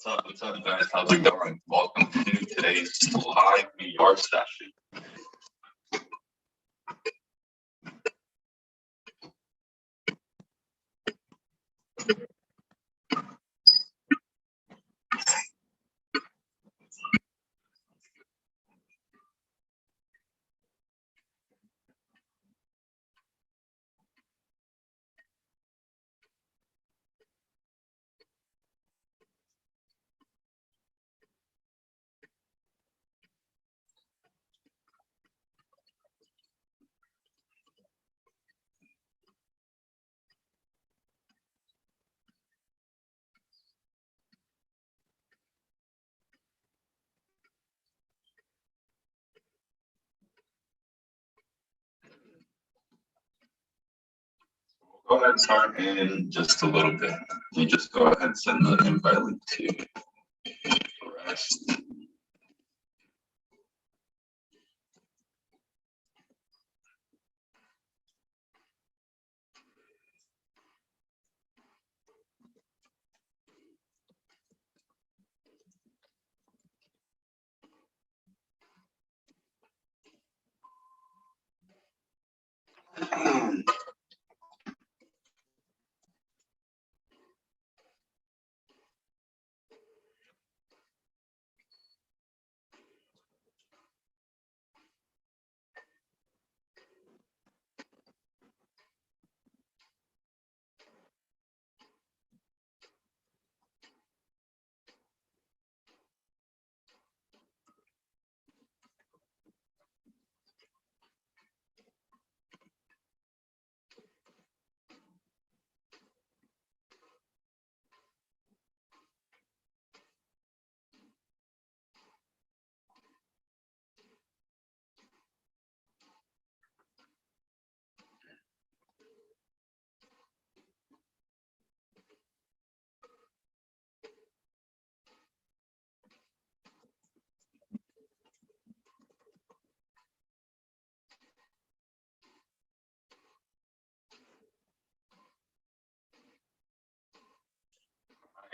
What's up, guys? How's it going? Welcome to today's live New York session. Go ahead and start in just a little bit. You just go ahead and send the invite link to the rest.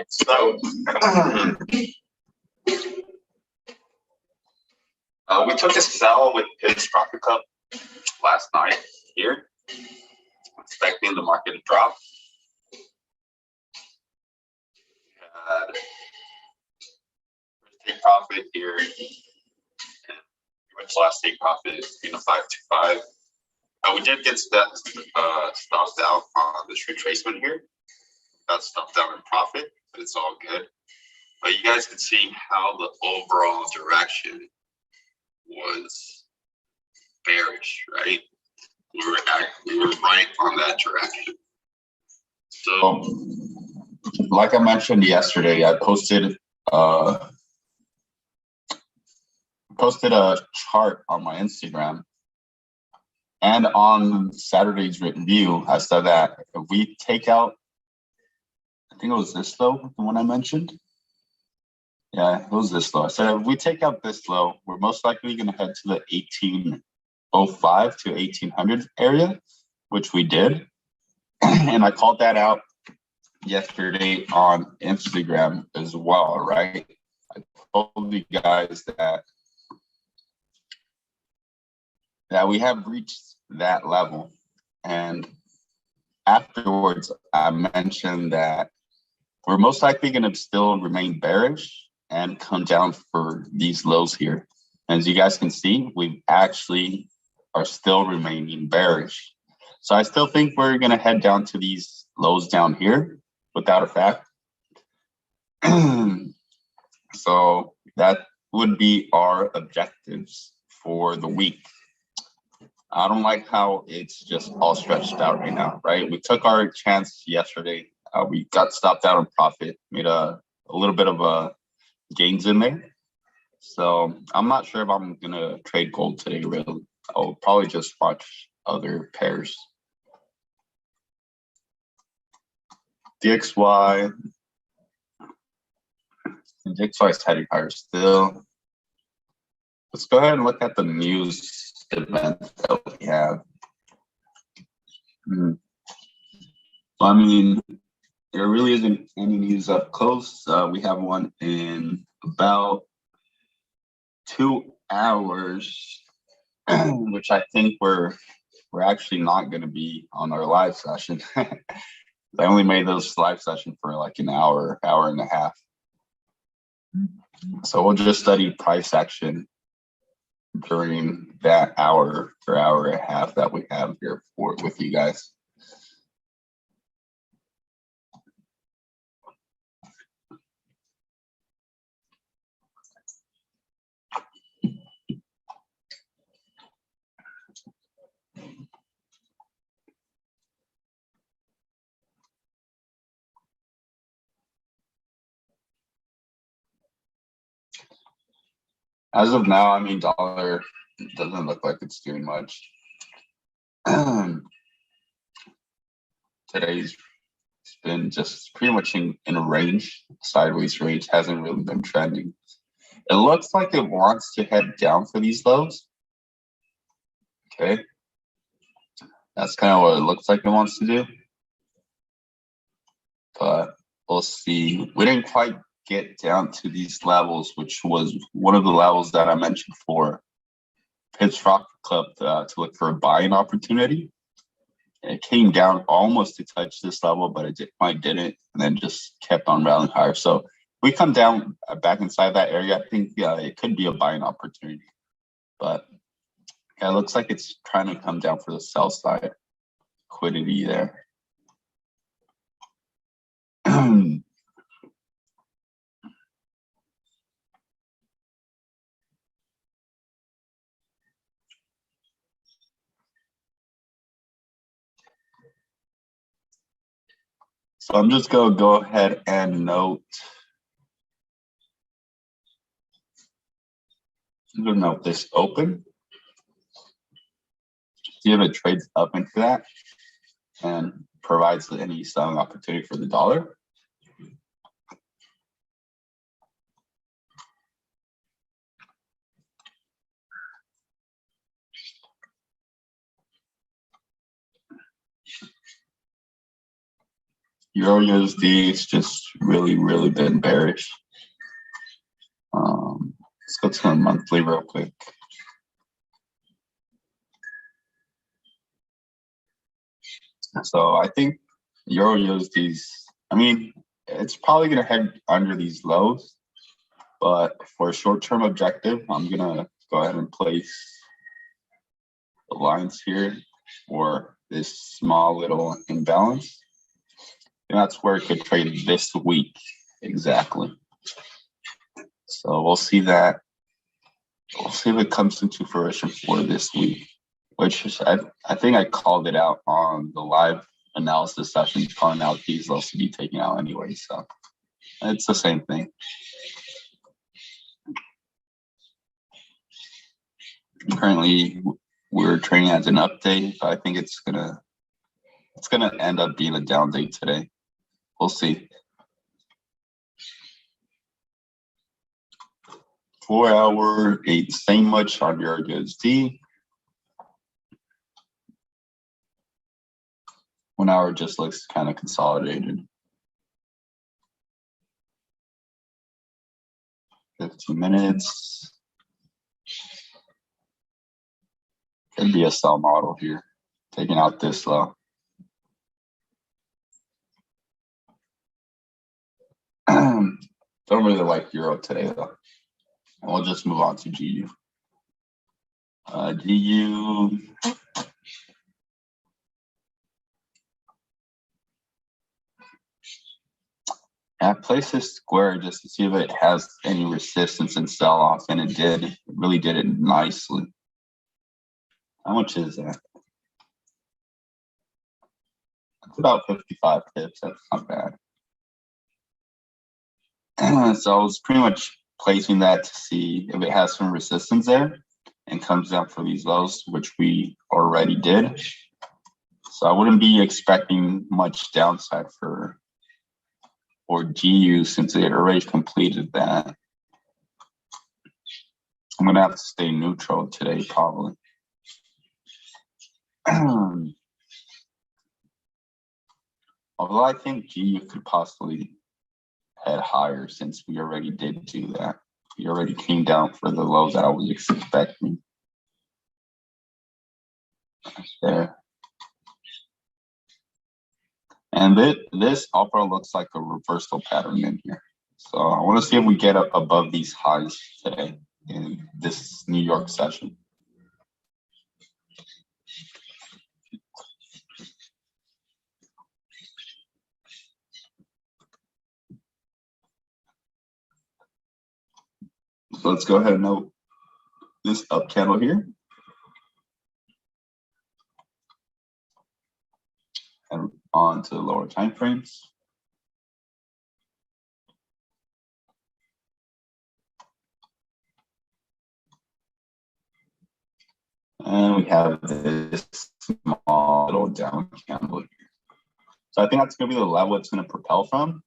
So we took a sell with Pitch Profit Cup last night here, expecting the market to drop. Had first take profit here, and last take profit, 525. We did get stopped out on this retracement here. Got stopped out in profit, but it's all good. But you guys can see how the overall direction was bearish, right? We were right on that direction. So, like I mentioned yesterday, I posted a chart on my Instagram, and on Saturday's written view, I said that if we take out, I think it was this low, the one I mentioned. Yeah, it was this low. I said if we take out this low, we're most likely going to head to the 1805 to 1800 area, which we did. And I called that out yesterday on Instagram as well, right? I told you guys that we have reached that level. And afterwards, I mentioned that we're most likely going to still remain bearish and come down for these lows here. As you guys can see, we actually are still remaining bearish. So I still think we're going to head down to these lows down here without a fact. So that would be our objectives for the week. I don't like how it's just all stretched out right now, right? We took our chance yesterday. We got stopped out on profit, made a little bit of gains in there. So I'm not sure if I'm going to trade gold today, really. I'll probably just watch other pairs. DXY. And DXY is heading higher still. Let's go ahead and look at the news event that we have. I mean, there really isn't any news up close. We have one in about 2 hours, which I think we're actually not going to be on our live session. I only made those live session for like an hour and a half. So we'll just study price action during that hour or hour and a half that we have here with you guys. As of now, I mean, dollar doesn't look like it's doing much. Today's been just pretty much in a range, sideways range, hasn't really been trending. It looks like it wants to head down for these lows. Okay. That's kind of what it looks like it wants to do. But we'll see. We didn't quite get down to these levels, which was one of the levels that I mentioned for Pitch Rock Club to look for a buying opportunity. It came down almost to touch this level, but it quite didn't, and then just kept on rallying higher. So we come down back inside that area. I think it could be a buying opportunity, but yeah, it looks like it's trying to come down for the sell side liquidity there. So I'm just gonna go ahead and note. I'm gonna note this open. See if it trades up into that and provides any selling opportunity for the dollar. Euro USD is just really been bearish. Let's go to our monthly real quick. So I think Euro USD's, I mean, it's probably gonna head under these lows, but for a short-term objective, I'm gonna go ahead and place the lines here for this small little imbalance. And that's where it could trade this week, exactly. So we'll see that. We'll see if it comes into fruition for this week, which is, I think I called it out on the live analysis session, calling out these lows to be taken out anyway. So it's the same thing. Currently, we're trading as an update, but I think it's gonna end up being a down day today. We'll see. 4 hour ain't saying much on Euro USD. 1 hour just looks kind of consolidated. 15 minutes. Could be a sell model here, taking out this low. Don't really like Euro today though. We'll just move on to GU. GU. I placed this square just to see if it has any resistance and sell off, and it did. It really did it nicely. How much is that? It's about 55 pips. That's not bad. So I was pretty much placing that to see if it has some resistance there and comes down for these lows, which we already did. So I wouldn't be expecting much downside for GU since it already completed that. I'm gonna have to stay neutral today, probably. I'll Although I think G could possibly head higher since we already did do that. We already came down for the lows that I was expecting. There. And this upper looks like a reversal pattern in here. So I want to see if we get up above these highs today in this New York session. So let's go ahead and note this up candle here. And on to the lower time frames. And we have this small little down candle here. So I think that's going to be the level it's going to propel from.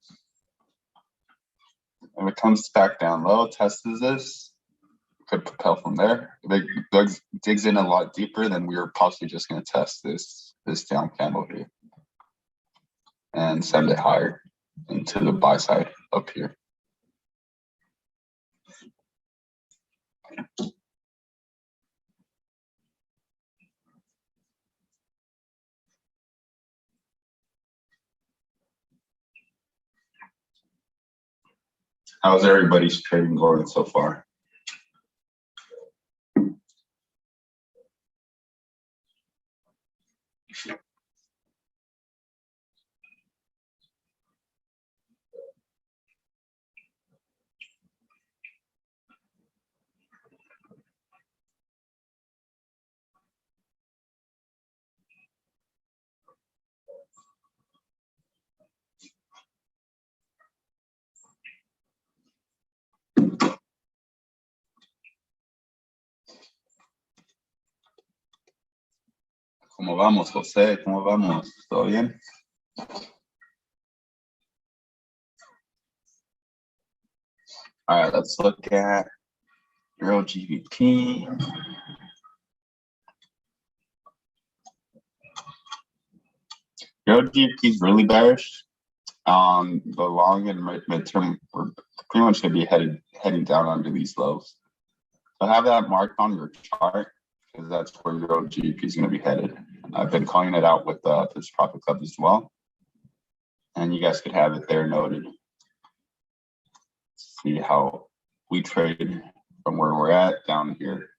If it comes back down low, tests this, could propel from there. If it digs in a lot deeper, then we are possibly just going to test this down candle here and send it higher into the buy side up here. How's everybody's trading going so far? ¿Cómo vamos, José? ¿Cómo vamos? ¿Todo bien? All right, let's look at Euro GBP. Euro GBP is really bearish. The long and midterm, we're pretty much going to be heading down under these lows. So have that marked on your chart because that's where Euro GBP is going to be headed. I've been calling it out with this Profit Club as well. And you guys could have it there noted. See how we trade from where we're at down here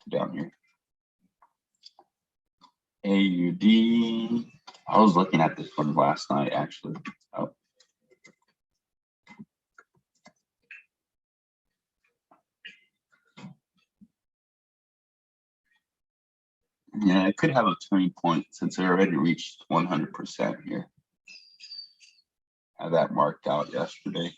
to down here. AUD. I was looking at this one last night, actually. Oh. Yeah, it could have a turning point since it already reached 100% here. Had that marked out yesterday.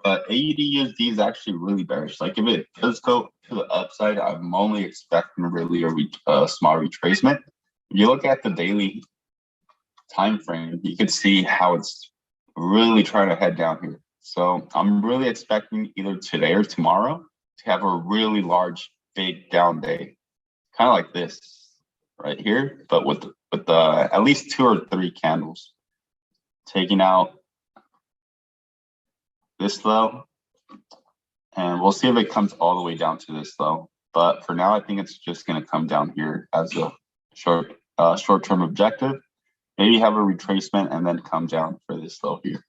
But AUD/USD is actually really bearish. Like if it does go to the upside, I'm only expecting really a small retracement. If you look at the daily time frame, you can see how it's really trying to head down here. So I'm really expecting either today or tomorrow to have a really large, big down day, kind of like this right here, but with at least 2 or 3 candles taking out this low, and we'll see if it comes all the way down to this low. But for now, I think it's just going to come down here as a short-term objective. Maybe have a retracement and then come down for this low here.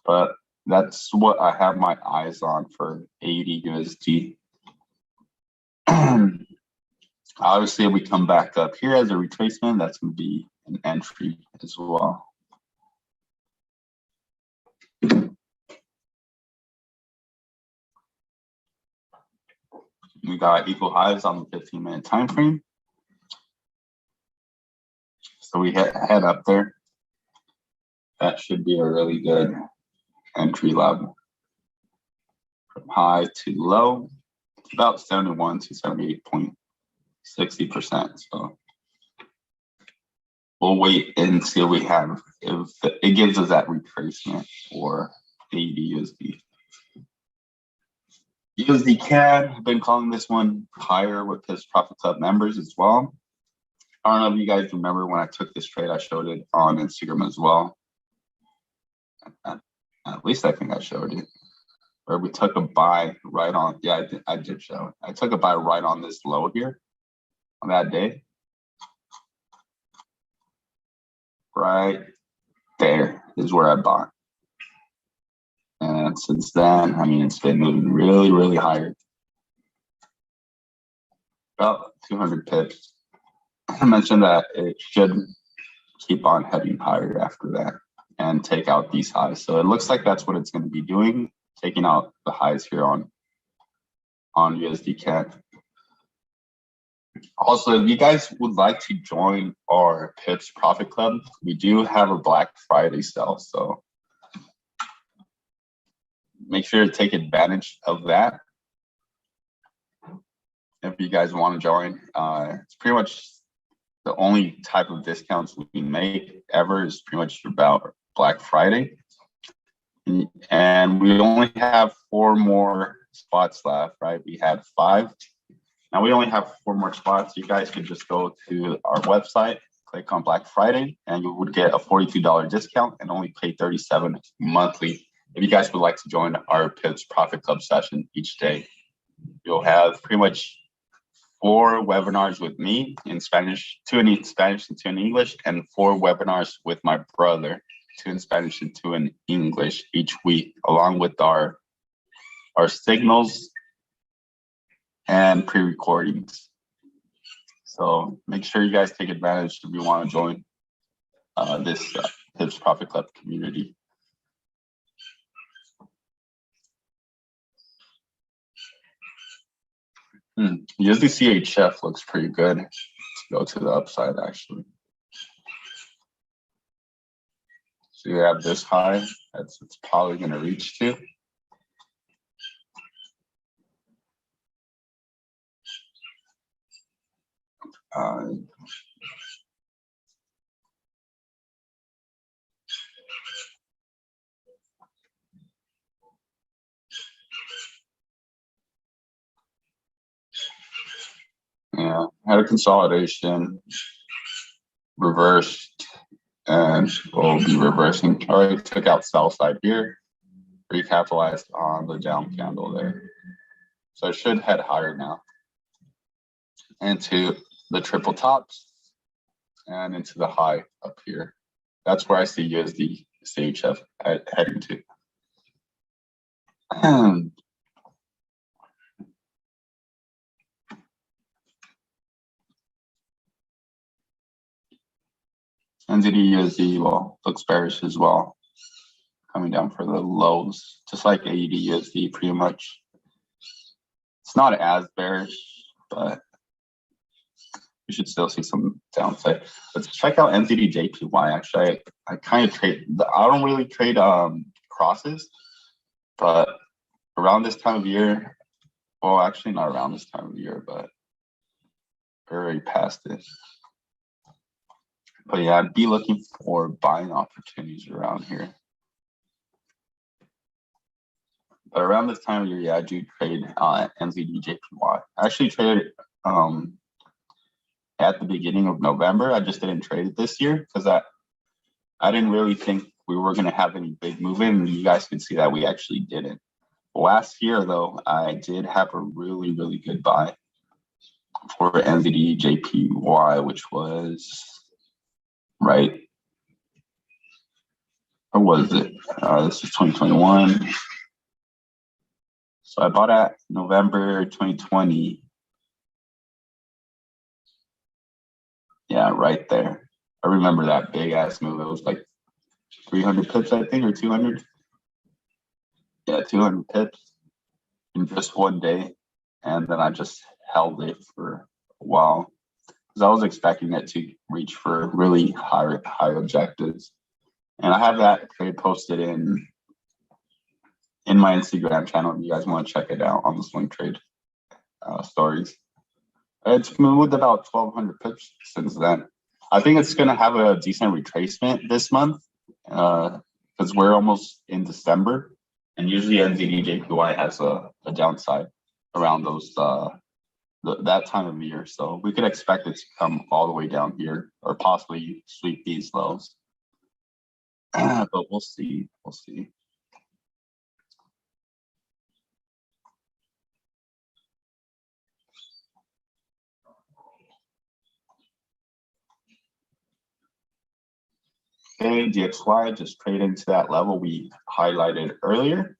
But that's what I have my eyes on for AUD/USD. Obviously, if we come back up here as a retracement, that's going to be an entry as well. We got equal highs on the 15-minute time frame. So we head up there. That should be a really good entry level. From high to low, about 71 to 78.60%. So we'll wait and see if it gives us that retracement for AUD/USD. USD CAD, I've been calling this one higher with his Profit Club members as well. I don't know if you guys remember when I took this trade, I showed it on Instagram as well. At least I think I showed it. Where we took a buy right on, yeah, I did show it. I took a buy right on this low here on that day. Right there is where I bought. And since then, I mean, it's been moving really, really higher. About 200 pips. I mentioned that it should keep on heading higher after that and take out these highs. So it looks like that's what it's going to be doing, taking out the highs here on USD CAD. Also, if you guys would like to join our Pips Profit Club, we do have a Black Friday sale. So make sure to take advantage of that. If you guys want to join, it's pretty much the only type of discounts we make ever is pretty much about Black Friday. And we only have 4 more spots left, right? We had 5. Now we only have 4 more spots. You guys could just go to our website, click on Black Friday, and you would get a $42 discount and only pay $37 monthly. If you guys would like to join our Pips Profit Club session each day, you'll have pretty much 4 webinars with me in Spanish, 2 in Spanish and 2 in English, and 4 webinars with my brother, 2 in Spanish and 2 in English each week, along with our signals and pre-recordings. So make sure you guys take advantage if you want to join this Pips Profit Club community. USD CHF looks pretty good. Let's go to the upside actually. So you have this high, it's probably going to reach to. Yeah, had a consolidation, reversed, and we'll be reversing. Already took out sell side here, recapitalized on the down candle there. So it should head higher now into the triple tops and into the high up here. That's where I see USD CHF heading to. NZD USD, well, looks bearish as well, coming down for the lows, just like AUD USD pretty much. It's not as bearish, but we should still see some downside. Let's check out NZD JPY. Actually, I kind of trade, I don't really trade crosses, but around this time of year, well, actually not around this time of year, but we're already past it. But yeah, I'd be looking for buying opportunities around here. But around this time of year, yeah, I do trade NZD JPY. I actually traded at the beginning of November. I just didn't trade it this year because I didn't really think we were going to have any big movement. And you guys can see that we actually didn't. Last year, though, I did have a really, really good buy for NZD JPY, which was right. Or was it? This is 2021. So I bought at November 2020. Yeah, right there. I remember that big ass move. It was like 300 pips, I think, or 200. Yeah, 200 pips in just one day. And then I just held it for a while because I was expecting it to reach for really high objectives. And I have that trade posted in my Instagram channel. If you guys want to check it out on the swing trade stories. It's moved about 1,200 pips since then. I think it's going to have a decent retracement this month because we're almost in December. And usually NZD JPY has a downside. around those that time of year. So we could expect it to come all the way down here or possibly sweep these lows. But we'll see. We'll see. Okay, DXY just traded into that level we highlighted earlier.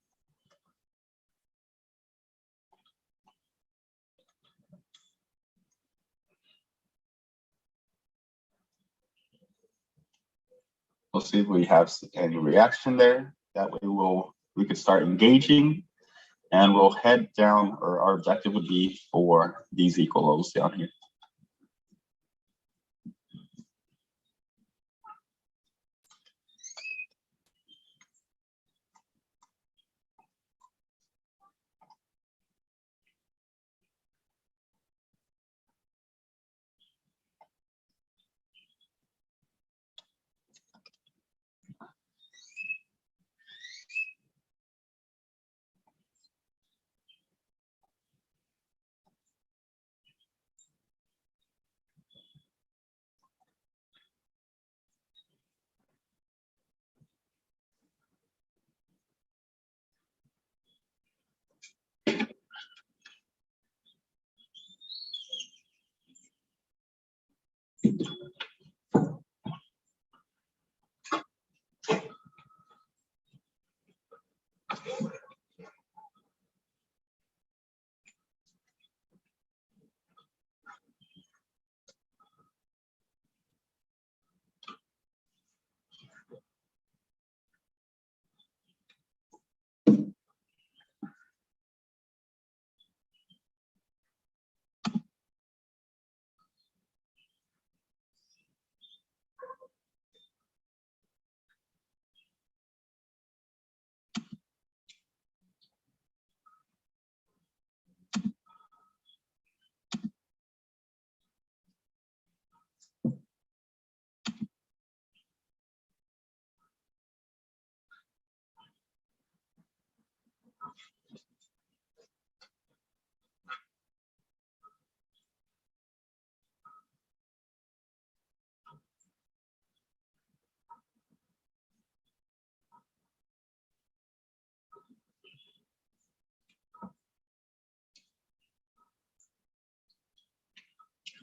We'll see if we have any reaction there. That way we could start engaging and we'll head down, or our objective would be for these equal lows down here.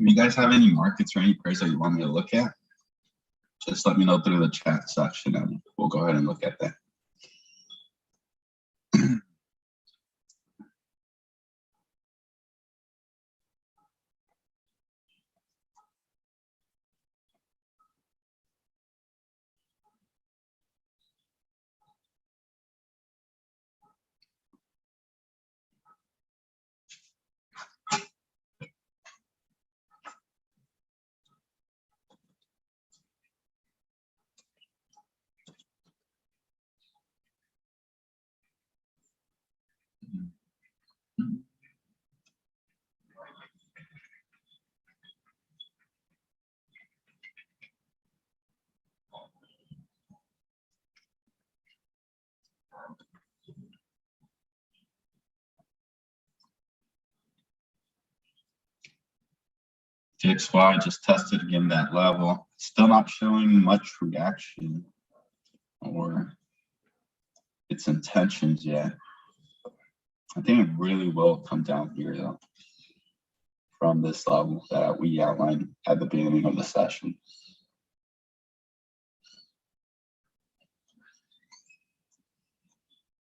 If you guys have any markets or any pairs that you want me to look at, just let me know through the chat section and we'll go ahead and look at that. DXY just tested again that level. Still not showing much reaction or its intentions yet. I think it really will come down here though, from this level that we outlined at the beginning of the session.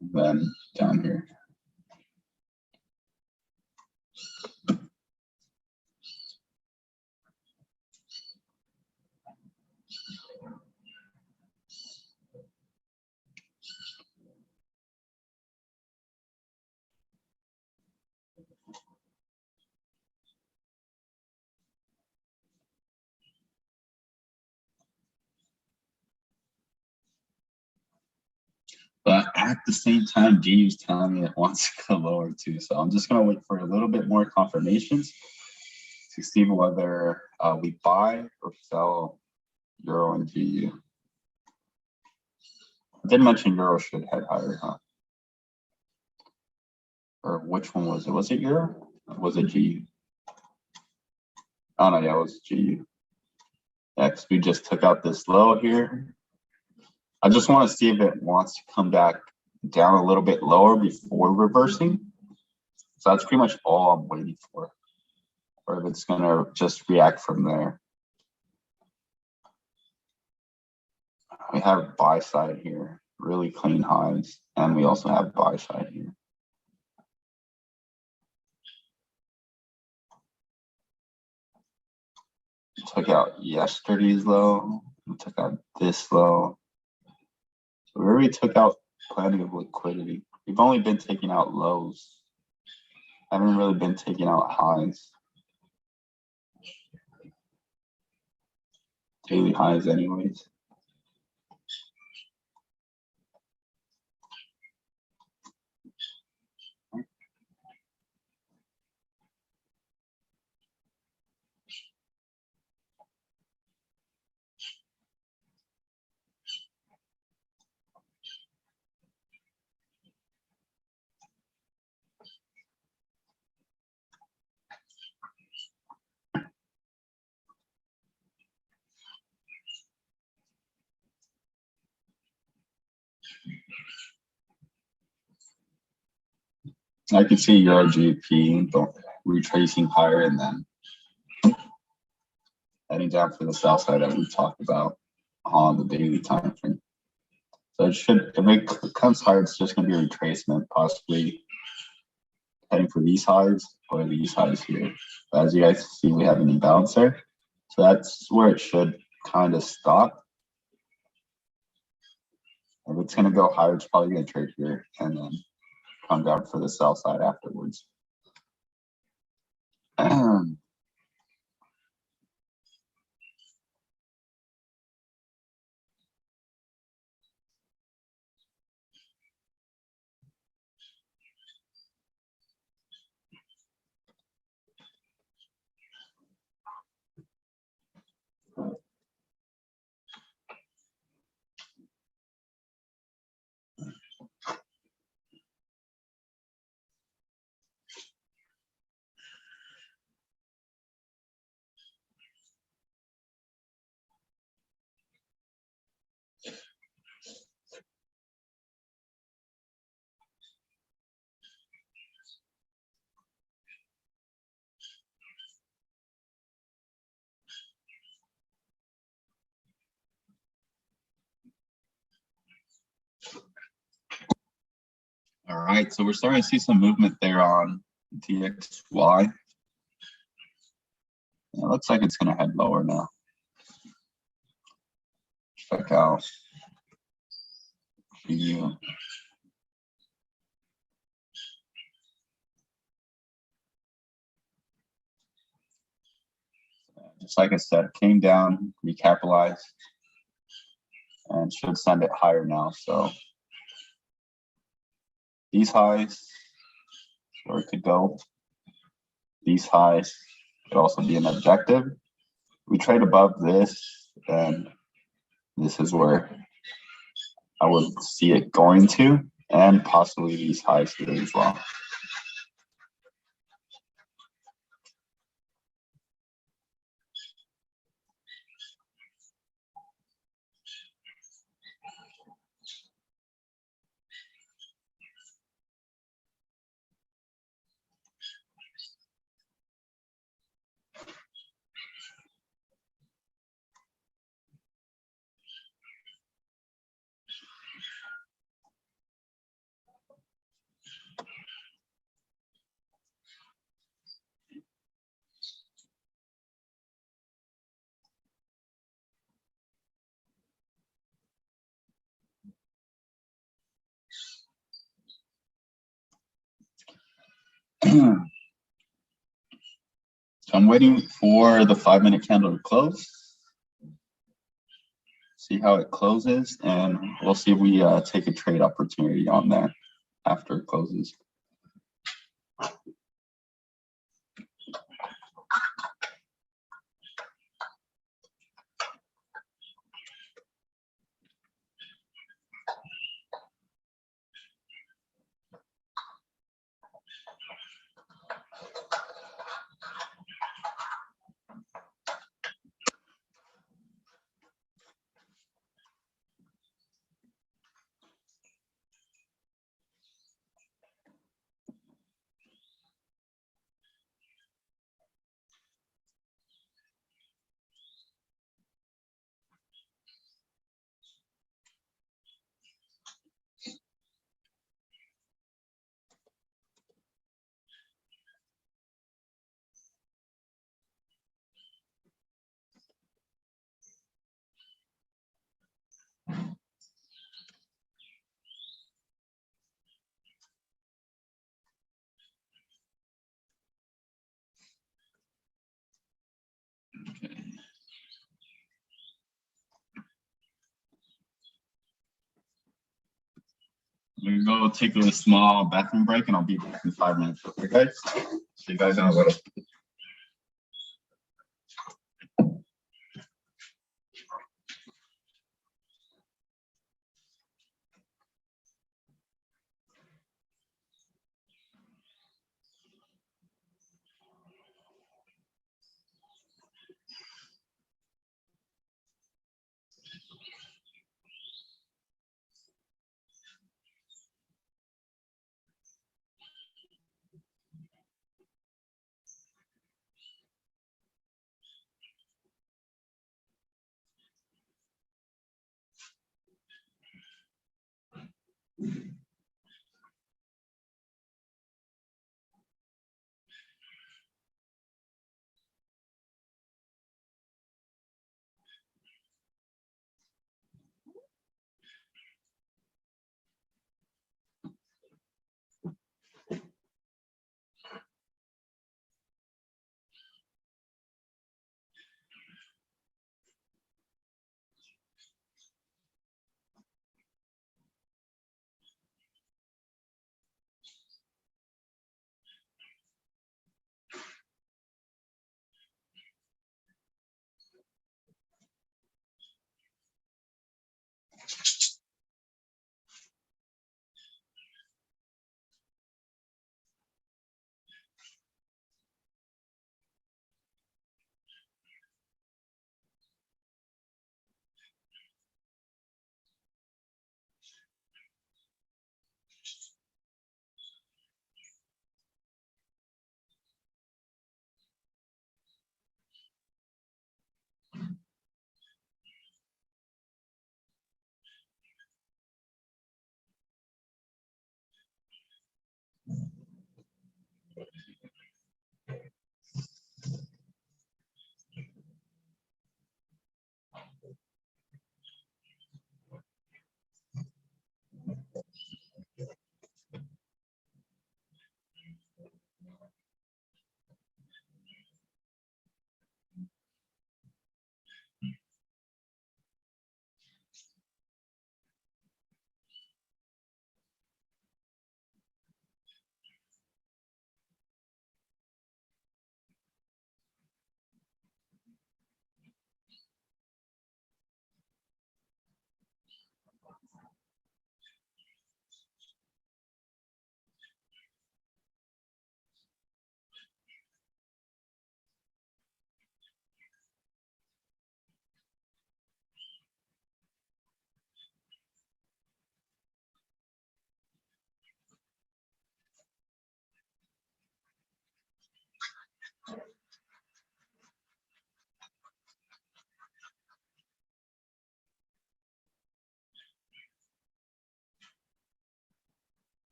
Then down here. But at the same time, GU is telling me it wants to go lower too. So I'm just going to wait for a little bit more confirmations to see whether we buy or sell Euro and GU. I did mention Euro should head higher, huh? or which one was it? Was it Euro? Was it GU? Oh no, yeah, it was GU. Next, we just took out this low here. I just want to see if it wants to come back down a little bit lower before reversing. So that's pretty much all I'm waiting for. Or if it's gonna just react from there. We have buy side here, really clean highs, and we also have buy side here. Took out yesterday's low, we took out this low. So we already took out plenty of liquidity. We've only been taking out lows. Haven't really been taking out highs. Daily highs anyways. I can see Euro GBP retracing higher and then heading down for the sell side that we talked about on the daily time frame. So it should, if it comes higher, it's just going to be a retracement, possibly heading for these highs or these highs here. But as you guys see, we have an imbalance there. So that's where it should kind of stop. If it's going to go higher, it's probably going to trade here and then come down for the sell side afterwards. All right, so we're starting to see some movement there on DXY. It looks like it's going to head lower now. Check out GU. Just like I said, came down, recapitalized, and should send it higher now. So these highs, where it could go. These highs could also be an objective. We trade above this, and this is where I would see it going to, and possibly these highs here as well. So I'm waiting for the 5-minute candle to close. See how it closes, and we'll see if we take a trade opportunity on that after it closes. I'm gonna go take a small bathroom break and I'll be back in 5 minutes. Okay, guys? See you guys in a little.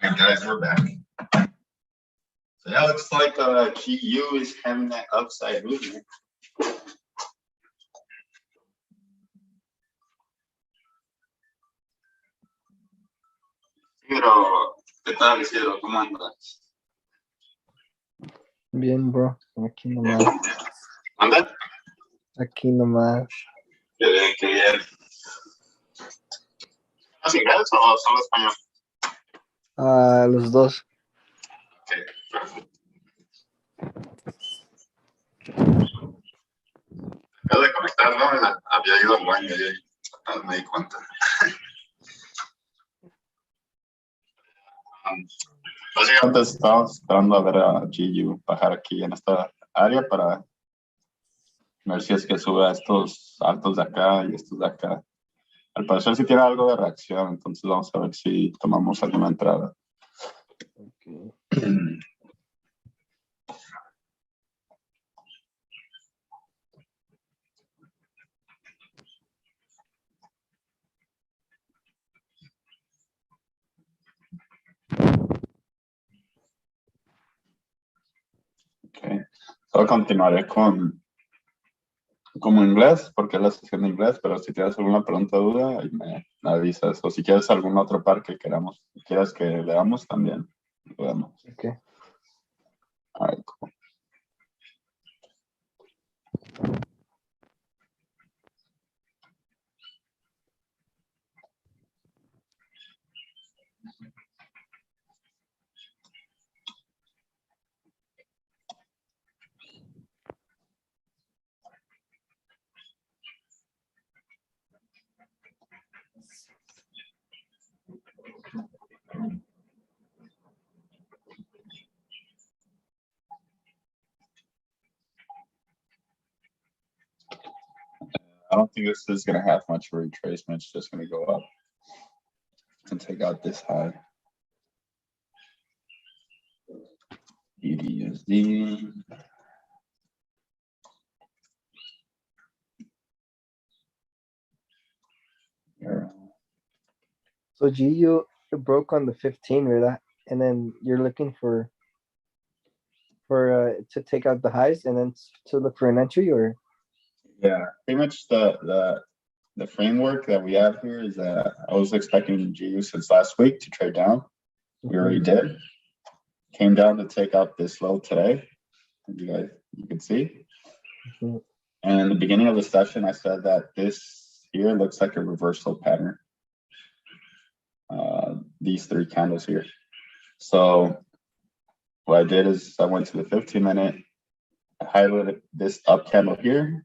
All right, guys, we're back. So that looks like GU is having that upside movement. Pero, ¿qué tal, Isidro? ¿Cómo andas? Bien, bro. Aquí nomás. ¿Anda? Aquí nomás. Qué bien, qué bien. ¿Los inglés o solo español? Los dos. Ok, perfecto. Acabo de conectar, ¿no? Había ido al baño y me di cuenta. Básicamente estábamos esperando a ver a Giyu bajar aquí en esta área para ver si es que sube a estos altos de acá y estos de acá. Al parecer sí tiene algo de reacción, entonces vamos a ver si tomamos alguna entrada. Okay. Okay. Solo continuaré como inglés, porque es la sesión de inglés, pero si tienes alguna pregunta o duda, ahí me avisas. O si quieres algún otro par que quieras que veamos, también lo vemos. Okay. All right, cool. I don't think this is going to have much retracement. It's just going to go up and take out this high. UDUSD. So Gio broke on the 15, right? And then you're looking for to take out the highs and then to look for an entry, or Yeah, pretty much the framework that we have here is that I was expecting GU since last week to trade down. We already did. Came down to take out this low today. You can see. Mhm. And in the beginning of the session, I said that this here looks like a reversal pattern. These three candles here. So what I did is I went to the 15-minute, I highlighted this up candle here.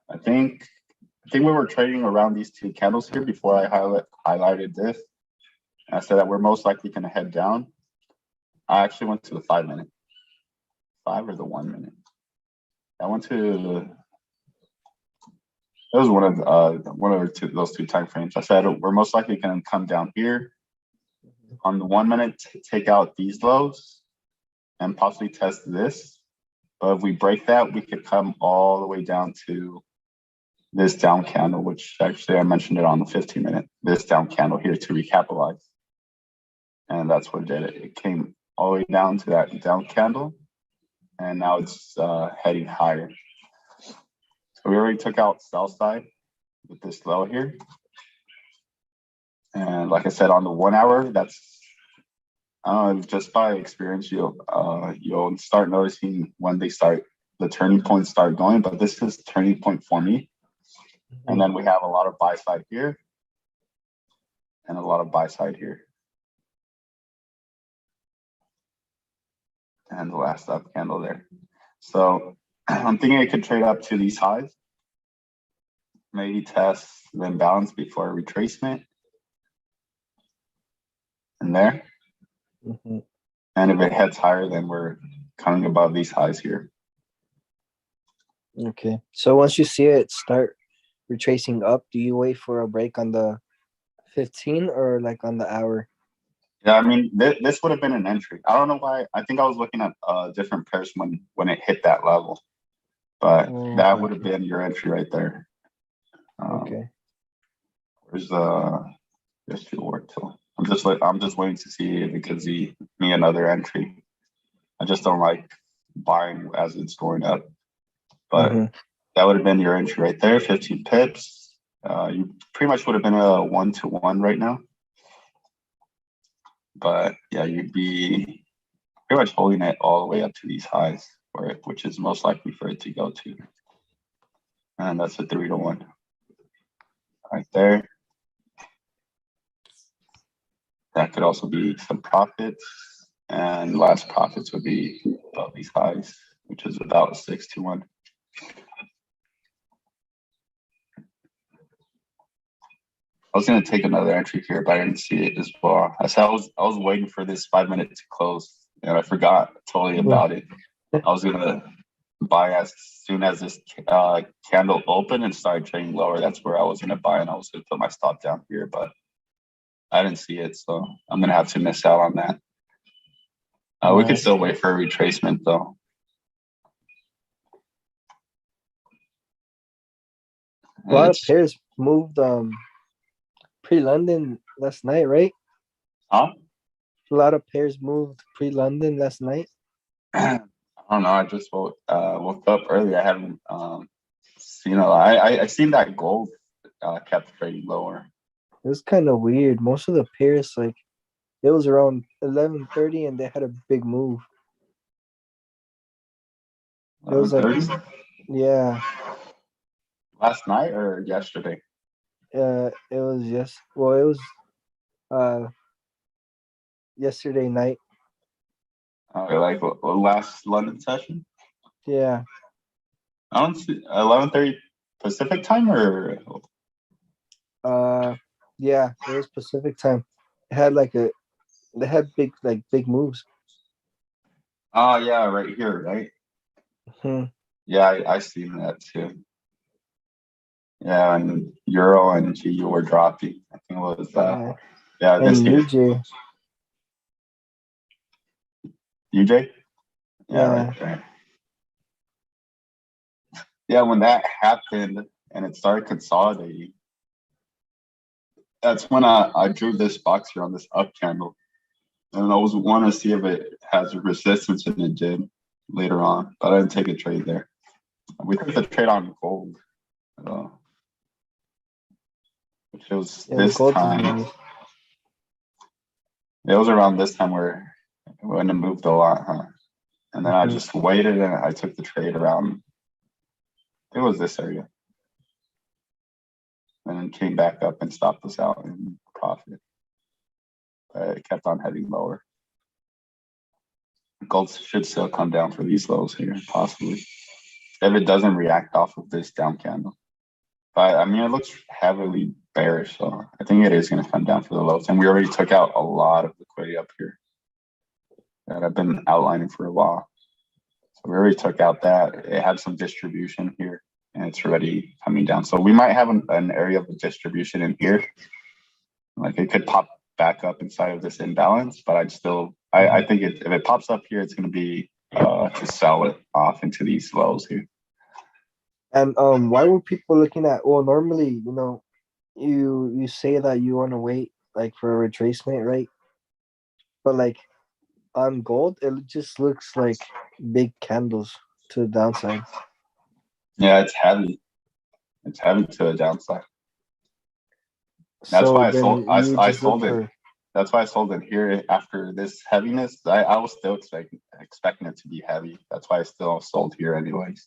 I think we were trading around these two candles here before I highlighted this. I said that we're most likely going to head down. I actually went to the 5-minute. 5 or the 1 minute. I went to, it was one of those two time frames. I said we're most likely going to come down here on the 1 minute, take out these lows and possibly test this. But if we break that, we could come all the way down to this down candle, which actually I mentioned it on the 15-minute, this down candle here to recapitalize. And that's what did it. It came all the way down to that down candle. And now it's heading higher. So we already took out sell side with this low here. And like I said, on the 1 hour, that's just by experience, you'll start noticing when the turning points start going. But this is turning point for me. And then we have a lot of buy side here and a lot of buy side here. And the last up candle there. So I'm thinking it could trade up to these highs, maybe test, then balance before a retracement. And there. Mm-hmm. And if it heads higher, then we're coming above these highs here. Okay. So once you see it start retracing up, do you wait for a break on the 15 or like on the hour? Yeah, I mean, this would have been an entry. I don't know why. I think I was looking at different pairs when it hit that level. But that would have been your entry right there. Okay. Where's the field work tool? I'm just waiting to see if it gives me another entry. I just don't like buying as it's going up. But that would have been your entry right there, 15 pips. You pretty much would have been a 1-to-1 right now. But yeah, you'd be pretty much holding it all the way up to these highs, which is most likely for it to go to. And that's a 3-1 right there. That could also be some profits, and last profits would be about these highs, which is about 6-1. I was gonna take another entry here, but I didn't see it as well. I was waiting for this 5 minute to close, and I forgot totally about it. I was gonna buy as soon as this candle opened and started trading lower. That's where I was gonna buy, and I was gonna put my stop down here, but I didn't see it, so I'm gonna have to miss out on that. We could still wait for a retracement though. A lot of pairs moved pre-London last night, right? Huh? A lot of pairs moved pre-London last night. I don't know. I just woke up early. I haven't seen a lot. I seen that gold kept trading lower. It was kind of weird. Most of the pairs, like, it was around 11:30, and they had a big move. It was like, 11:30? yeah. Last night or yesterday? It was it was yesterday night. Like last London session? Yeah. I don't see 11:30 Pacific time or Yeah, it was Pacific time. It had they had big moves. oh yeah, right here, right? Yeah, I seen that too. Yeah, and Euro and GU were dropping. I think it was yeah, this and here. UJ? Yeah, right there. Yeah, when that happened and it started consolidating, that's when I drew this box here on this up candle. And I was want to see if it has a resistance, and it did later on, but I didn't take a trade there. We took the trade on gold, which was this time. It was around this time when it moved a lot, huh? And then I just waited and I took the trade around. It was this area, and then came back up and stopped us out in profit. But it kept on heading lower. Gold should still come down for these lows here, possibly, if it doesn't react off of this down candle. But I mean, it looks heavily bearish, so I think it is going to come down for the lows. And we already took out a lot of liquidity up here that I've been outlining for a while. So we already took out that. It had some distribution here, and it's already coming down. So we might have an area of distribution in here. Like it could pop back up inside of this imbalance, but I think if it pops up here, it's going to be to sell it off into these lows here. And why were people looking at? Well, normally, you say that you want to wait like for a retracement, right? But like on gold, it just looks like big candles to the downside. Yeah, it's heavy. It's heavy to the downside. That's why I sold it. That's why I sold it here after this heaviness. I was still expecting it to be heavy. That's why I still sold here anyways.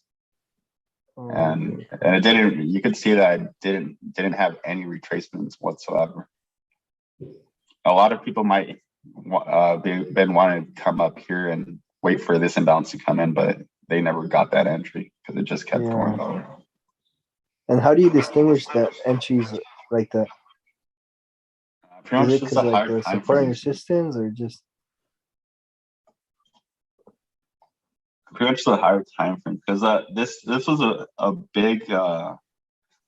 And it didn't. You could see that it didn't have any retracements whatsoever. A lot of people might been wanting to come up here and wait for this imbalance to come in, but they never got that entry because it just kept going lower. And how do you distinguish that entries like that? Pretty much just a like the support and resistance, or just pretty much the higher time frame, because this was a big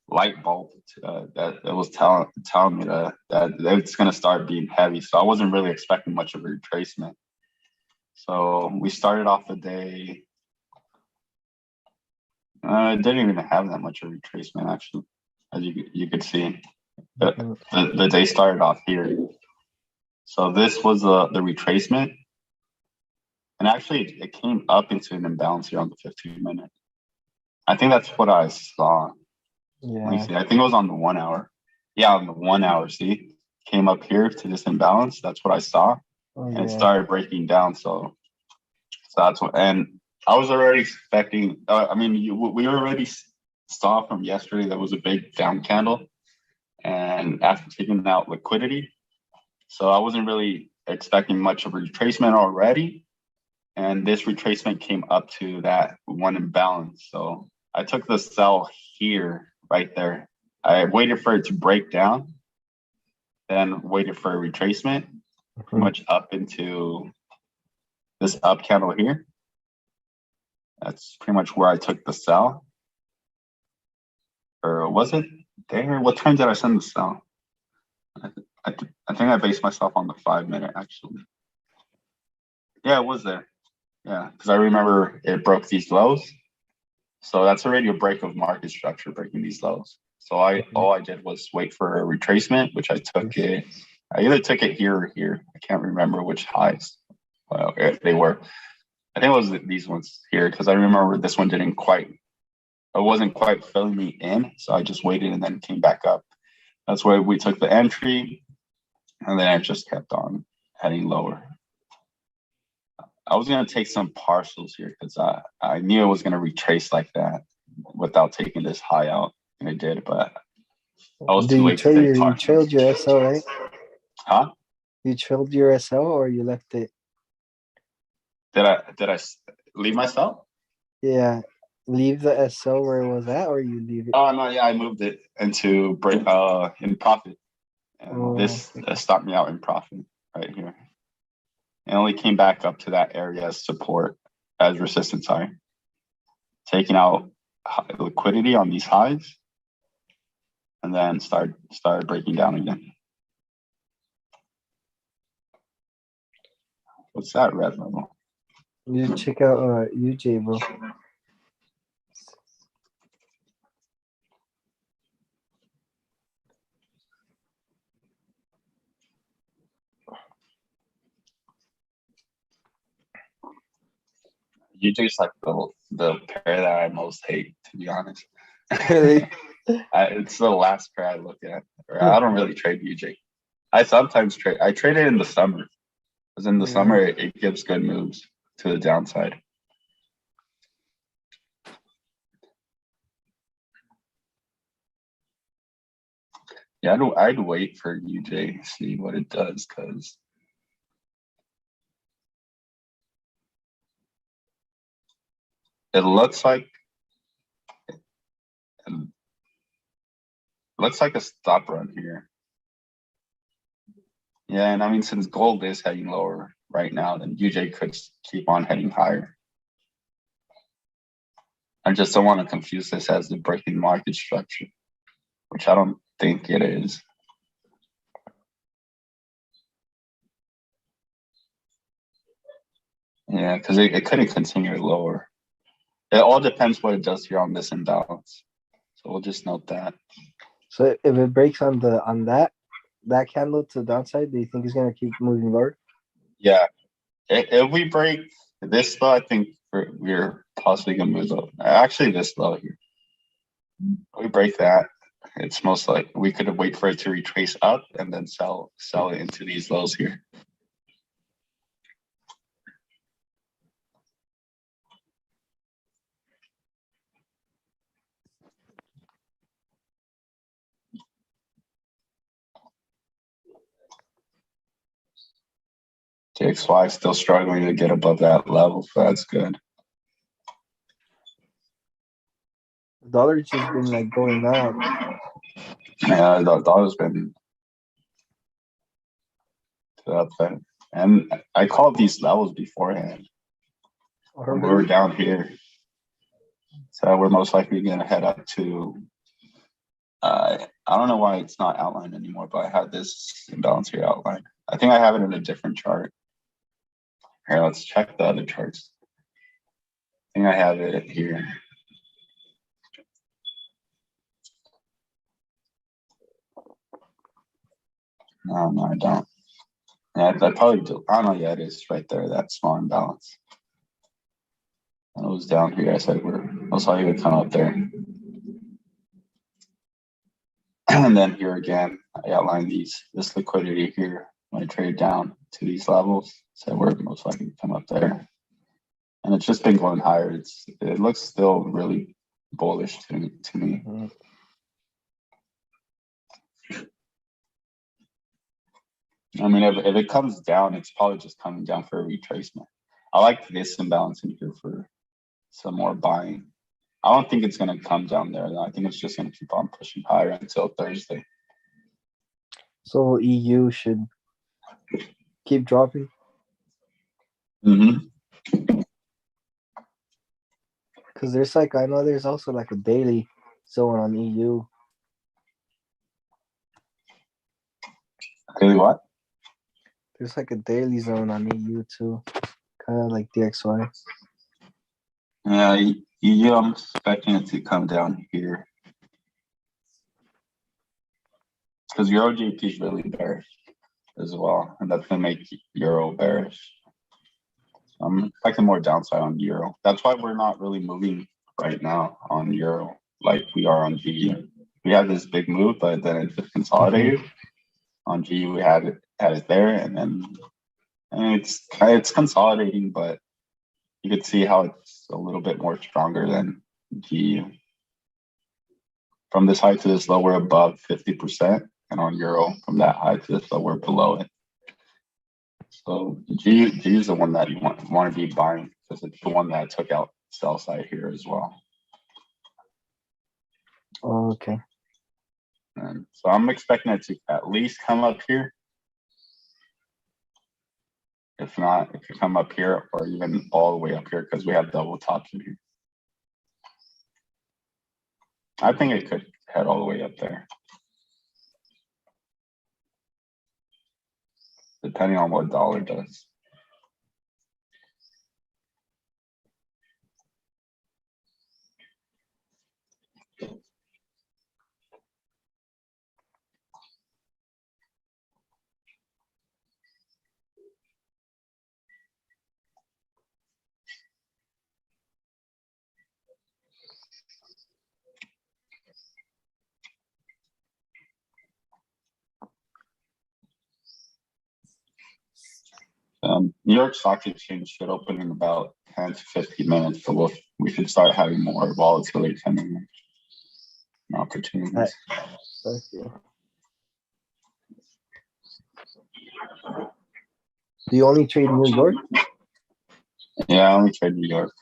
light bulb that was telling me that it's going to start being heavy. So I wasn't really expecting much of a retracement. So we started off the day. It didn't even have that much of a retracement, actually, as you could see. The day started off here. So this was the retracement. And actually, it came up into an imbalance here on the 15-minute. I think that's what I saw. Yeah. Let me see. I think it was on the 1 hour. Yeah, on the 1 hour. See, came up here to this imbalance. That's what I saw, and it started breaking down. So So that's what, and I was already expecting, I mean, we already saw from yesterday there was a big down candle. And after taking out liquidity, so I wasn't really expecting much of a retracement already. And this retracement came up to that one imbalance. So I took the sell here, right there. I waited for it to break down, then waited for a retracement, pretty much up into this up candle here. That's pretty much where I took the sell. Or was it there? What time did I send the sell? I think I based myself on the 5 minute actually. Yeah, it was there. Yeah, because I remember it broke these lows. So that's already a break of market structure, breaking these lows. So all I did was wait for a retracement, which I took it. I either took it here or here. I can't remember which highs they were. I think it was these ones here because I remember this one it wasn't quite filling me in. So I just waited and then came back up. That's where we took the entry and then it just kept on heading lower. I was going to take some partials here because I knew it was going to retrace like that without taking this high out. And it did, but I was too late to take You trailed your SL, right? Huh? You trailed your SL or you left it? Did I leave myself? Yeah. Leave the SL where it was at or you leave it? Oh, no, yeah, I moved it into break in profit. And this stopped me out in profit right here. It only came back up to that area as support, as resistance high. Taking out liquidity on these highs, and then started breaking down again. What's that red level? You check out UJ, bro. UJ's like the pair that I most hate, to be honest. Really? It's the last pair I look at. I don't really trade UJ. I sometimes trade. I trade it in the summer, because in the summer it gives good moves to the downside. Yeah, I'd wait for UJ to see what it does, because it looks like a stop run here. Yeah, and I mean, since gold is heading lower right now, then UJ could keep on heading higher. I just don't want to confuse this as the breaking market structure, which I don't think it is. Yeah, because it couldn't continue lower. It all depends what it does here on this imbalance. So we'll just note that. So if it breaks on that candle to the downside, do you think it's gonna keep moving lower? Yeah, if we break this low, I think we're possibly gonna move up. Actually, this low here. If we break that, it's most like we could wait for it to retrace up and then sell it into these lows here. JXY still struggling to get above that level, so that's good. The dollar's just been like going up. Yeah, the dollar's been to the upside. And I called these levels beforehand. We were down here. So we're most likely gonna head up to I don't know why it's not outlined anymore, but I had this imbalance here outlined. I think I have it in a different chart. Here, let's check the other charts. I think I have it here. No, I don't. Yeah, I probably do. I don't know. Yeah, it is right there. That small imbalance. And it was down here. I said I saw you would come up there. And then here again, I outlined this liquidity here when I trade down to these levels. So we're most likely to come up there. And it's just been going higher. It looks still really bullish to me. Mm. I mean, if it comes down, it's probably just coming down for a retracement. I like this imbalance in here for some more buying. I don't think it's going to come down there. I think it's just going to keep on pushing higher until Thursday. So EU should keep dropping Mm-hmm. because there's like I know there's also like a daily zone on EU. Really, what? There's like a daily zone on EU too, kind of like DXY. Yeah, I'm expecting it to come down here because Euro GP is really bearish as well, and that's going to make Euro bearish. I'm expecting more downside on Euro. That's why we're not really moving right now on Euro like we are on GU. We had this big move, but then it just consolidated. On GU, we had it there, and then it's consolidating, but you could see how it's a little bit more stronger than GU. From this high to this low, we're above 50%, and on Euro, from that high to this low, we're below it. So GU is the one that you want to be buying because it's the one that took out sell side here as well. Oh, okay. And so I'm expecting it to at least come up here. If not, it could come up here or even all the way up here because we have double tops in here. I think it could head all the way up there. Depending on what dollar does. New York Stock Exchange should open in about 10 to 15 minutes, but we should start having more volatility coming in opportunities. Do you only trade New York? Yeah, I only trade New York.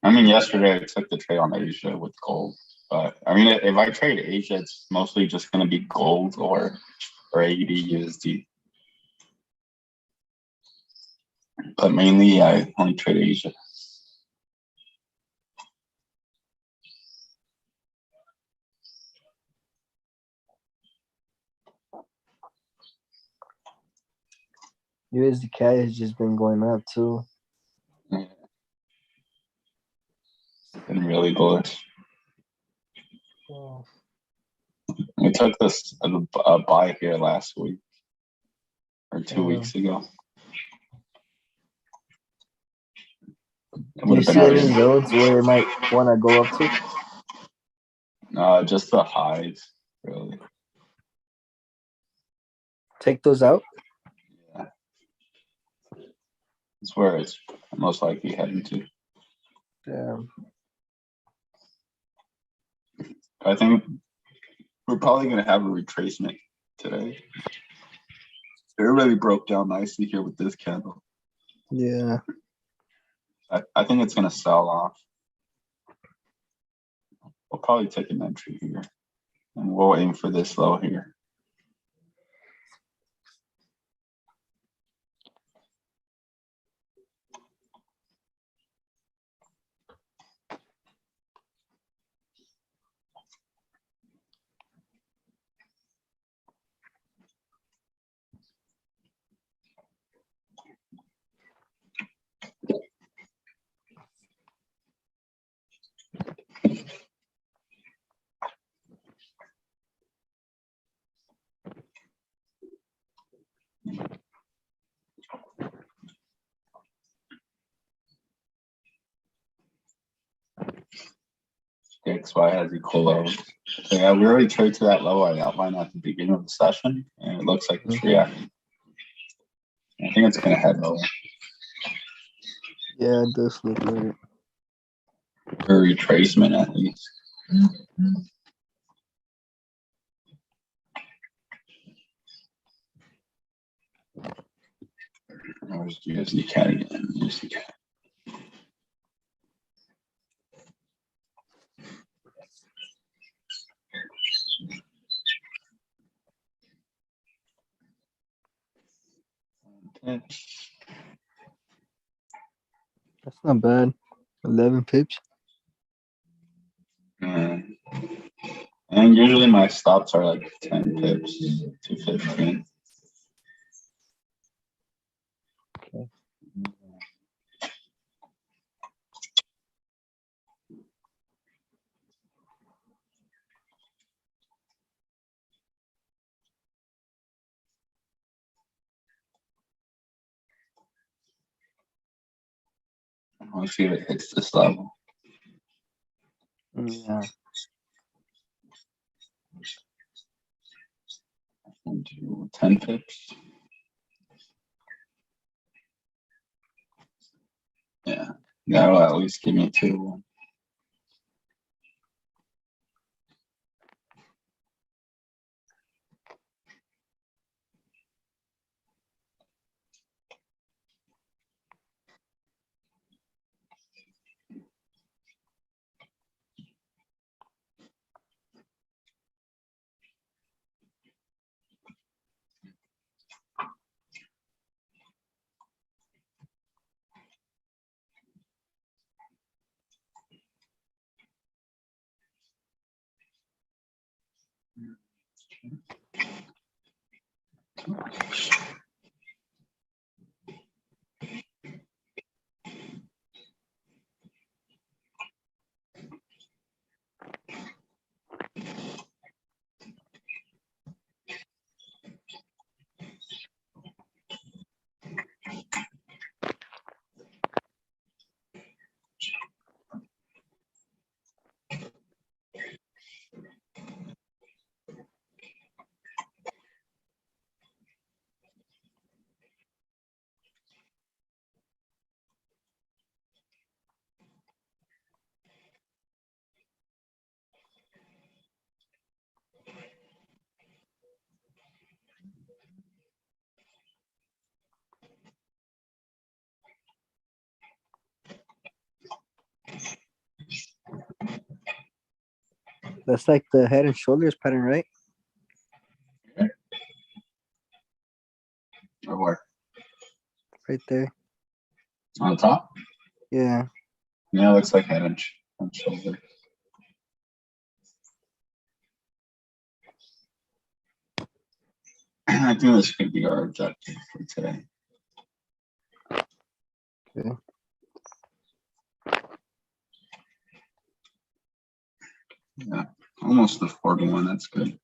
I mean, yesterday I took the trade on Asia with gold, but I mean, if I trade Asia, it's mostly just going to be gold or AUD USD. But mainly, I only trade Asia. USD has just been going up too. Yeah. Been really bullish. Oh. We took this a buy here last week or 2 weeks ago. Do you see any zones where it might want to go up to? Just the highs, really. Take those out? Yeah. That's where it's most likely heading to. Damn. I think we're probably going to have a retracement today. It really broke down nicely here with this candle. Yeah. I think it's going to sell off. We'll probably take an entry here. And we'll aim for this low here. XY has equal lows. So yeah, we already traded to that low I outlined at the beginning of the session, and it looks like it's reacting. I think it's going to head lower. Yeah, it does look like it. or retracement at least. Where's USD CAD again? USD CAD. That's not bad. 11 pips. And usually my stops are like 10 pips to 15. Okay. I'll see if it hits this level. Yeah. Into 10 pips. Yeah, that'll at least give me 2. That's like the head and shoulders pattern, right? Or where? Right there. On top? Yeah. Yeah, looks like head and shoulder. I think this could be our objective for today. Okay. Yeah, almost the 4-1. That's good.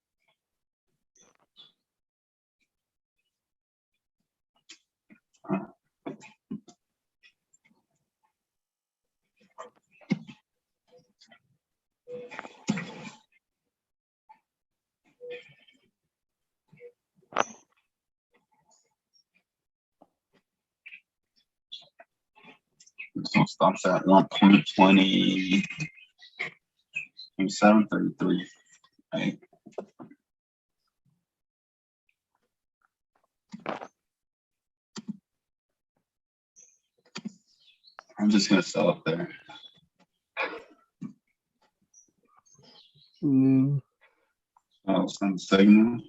So stops at 1.20, 733. Right. I'm just gonna sell up there. I'll send signal.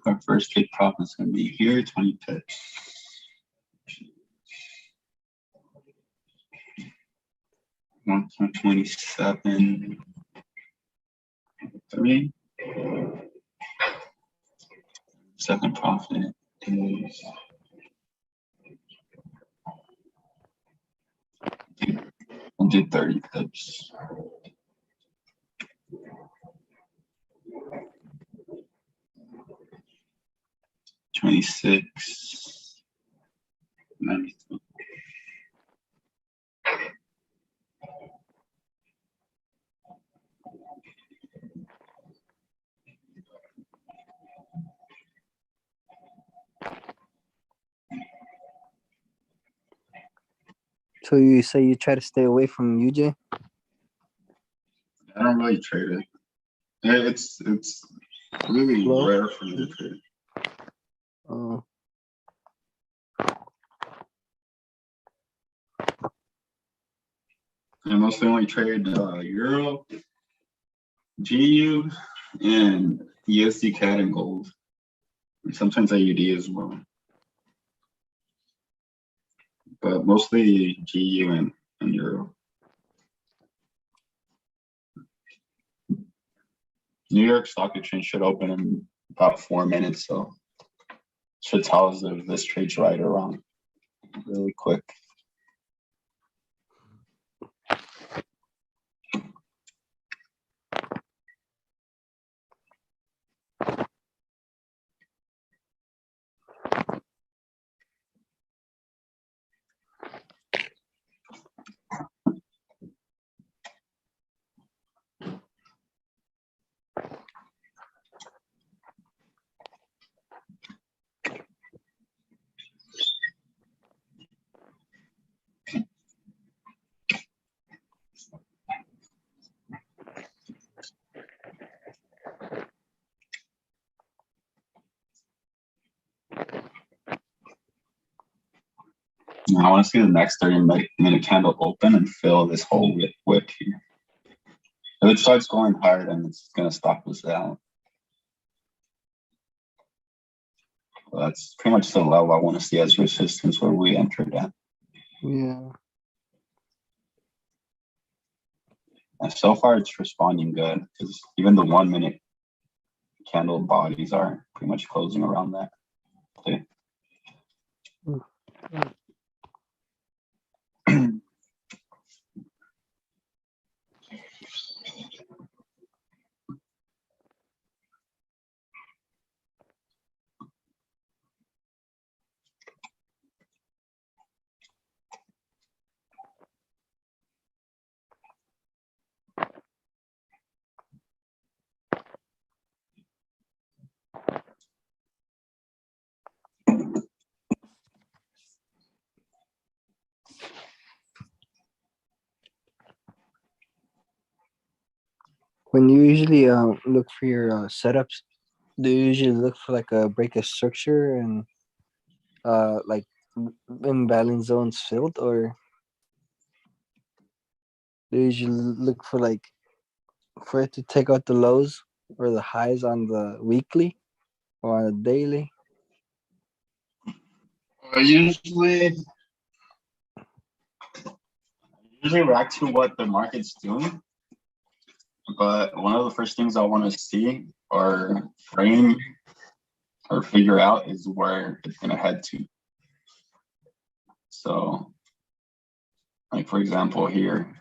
Our first take profit is going to be here, 20 pips. One point 27. 3. Second profit is 30 pips. 26. 93. So you say you try to stay away from UJ? I don't really trade it. It's really Low? rare for me to trade. Oh. I mostly only trade Euro, GU, and USD CAD and gold. And sometimes AUD as well. But mostly GU and Euro. New York Stock Exchange should open in about 4 minutes, so should tell us if this trade's right or wrong really quick. Now I want to see the next 30-minute candle open and fill this whole wick here. If it starts going higher, then it's going to stop us out. So that's pretty much the level I want to see as resistance where we entered at. Yeah. And so far, it's responding good because even the 1-minute candle bodies are pretty much closing around that. Okay. When you usually look for your setups, do you usually look for like a break of structure and like imbalance zones filled, or do you usually look for like for it to take out the lows or the highs on the weekly or on a daily? I usually react to what the market's doing, but one of the first things I want to see or frame or figure out is where it's going to head to. So, like for example, here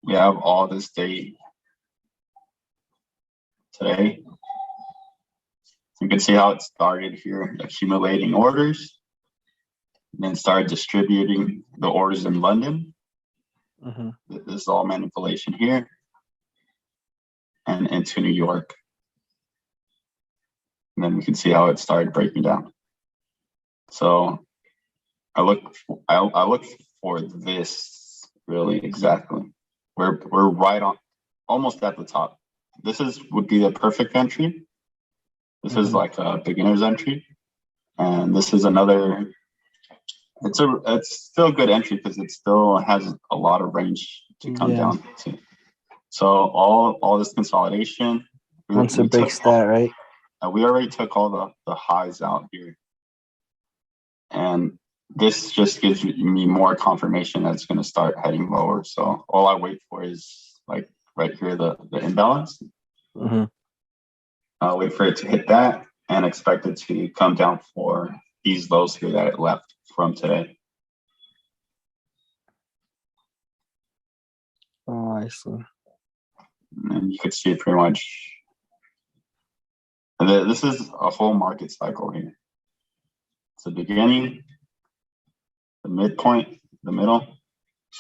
we have all this day today. You can see how it started here, accumulating orders, and then started distributing the orders in London. Mm-hmm. This is all manipulation here and into New York. And then we can see how it started breaking down. So I look for this really exactly. We're right on, almost at the top. This would be the perfect entry. This is like a beginner's entry, and this is another. It's still a good entry because it still has a lot of range to come down to. So all this consolidation, Once we it breaks took, that, right? we already took all the highs out here. And this just gives me more confirmation that it's going to start heading lower. So all I wait for is like right here, the imbalance. Mm-hmm. I'll wait for it to hit that and expect it to come down for these lows here that it left from today. Oh, I see. And you could see it pretty much. This is a whole market cycle here. It's the beginning, the midpoint, the middle,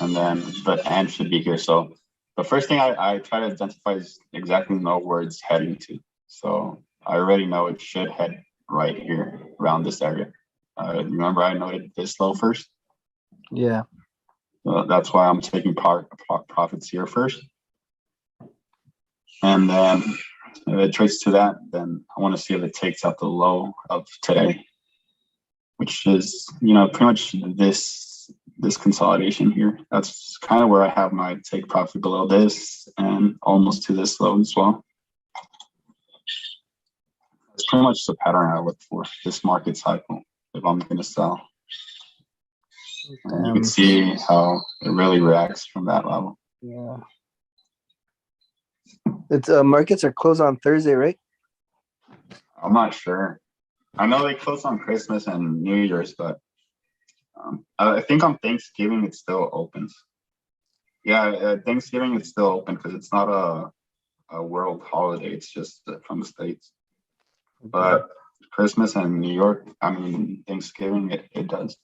and then the end should be here. So the first thing I try to identify is exactly know where it's heading to. So I already know it should head right here around this area. Remember I noted this low first? Yeah. That's why I'm taking profits here first. And then if it trades to that, then I want to see if it takes out the low of today, which is, pretty much this consolidation here. That's kind of where I have my take profit below this and almost to this low as well. It's pretty much the pattern I look for this market cycle if I'm going to sell. And you can see how it really reacts from that level. Yeah. It's markets are closed on Thursday, right? I'm not sure. I know they close on Christmas and New Year's, but I think on Thanksgiving it still opens. Yeah, Thanksgiving it's still open because it's not a world holiday. It's just from the States. But Christmas and New York, Thanksgiving, it does.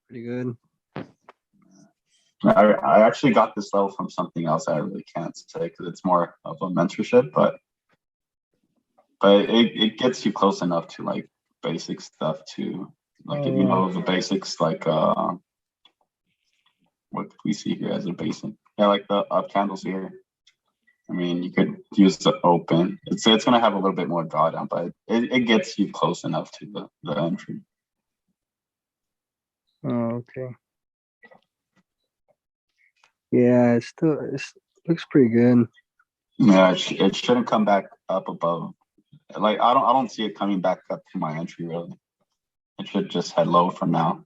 Pretty good. I actually got this level from something else I really can't say because it's more of a mentorship, but it gets you close enough to like basic stuff too. Like if you know the basics, like what we see here as a basic. Yeah, like the up candles here. You could use the open. It's gonna have a little bit more drawdown, but it gets you close enough to the entry. Oh, okay. Yeah, it looks pretty good. Yeah, it shouldn't come back up above. Like I don't see it coming back up to my entry really. It should just head low from now.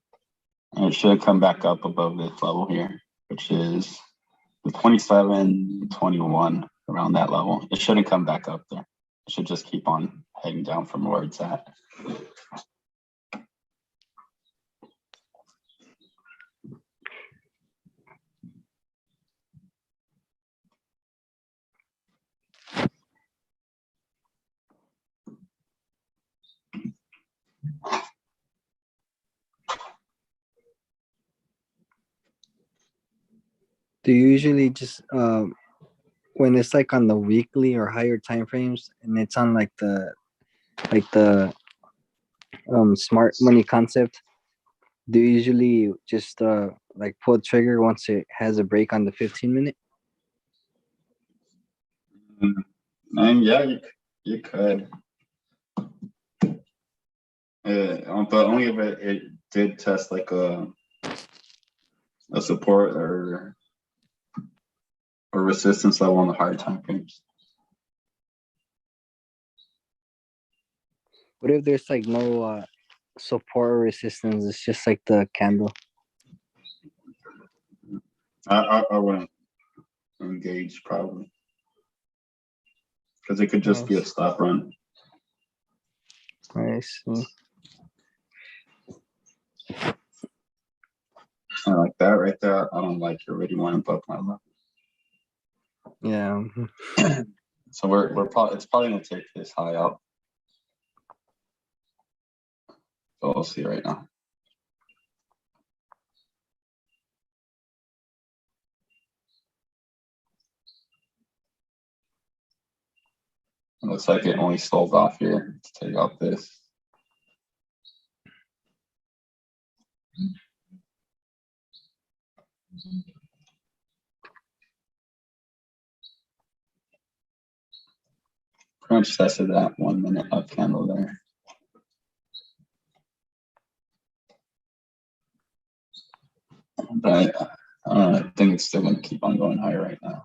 And it should come back up above this level here, which is the 27, 21, around that level. It shouldn't come back up there. It should just keep on heading down from where it's at. Do you usually just when it's like on the weekly or higher time frames and it's on like the smart money concept, do you usually just like pull trigger once it has a break on the 15-minute? And yeah, you could. But only if it did test like a support or resistance level on the higher time frames. What if there's like no support or resistance? It's just like the candle. I wouldn't engage probably because it could just be a stop run. I see. And like that right there, I don't like it. Already went above my level. Yeah. So it's probably gonna take this high out. So we'll see right now. It looks like it only sold off here to take out this. Pretty much tested that 1 minute up candle there. But I think it's still gonna keep on going higher right now.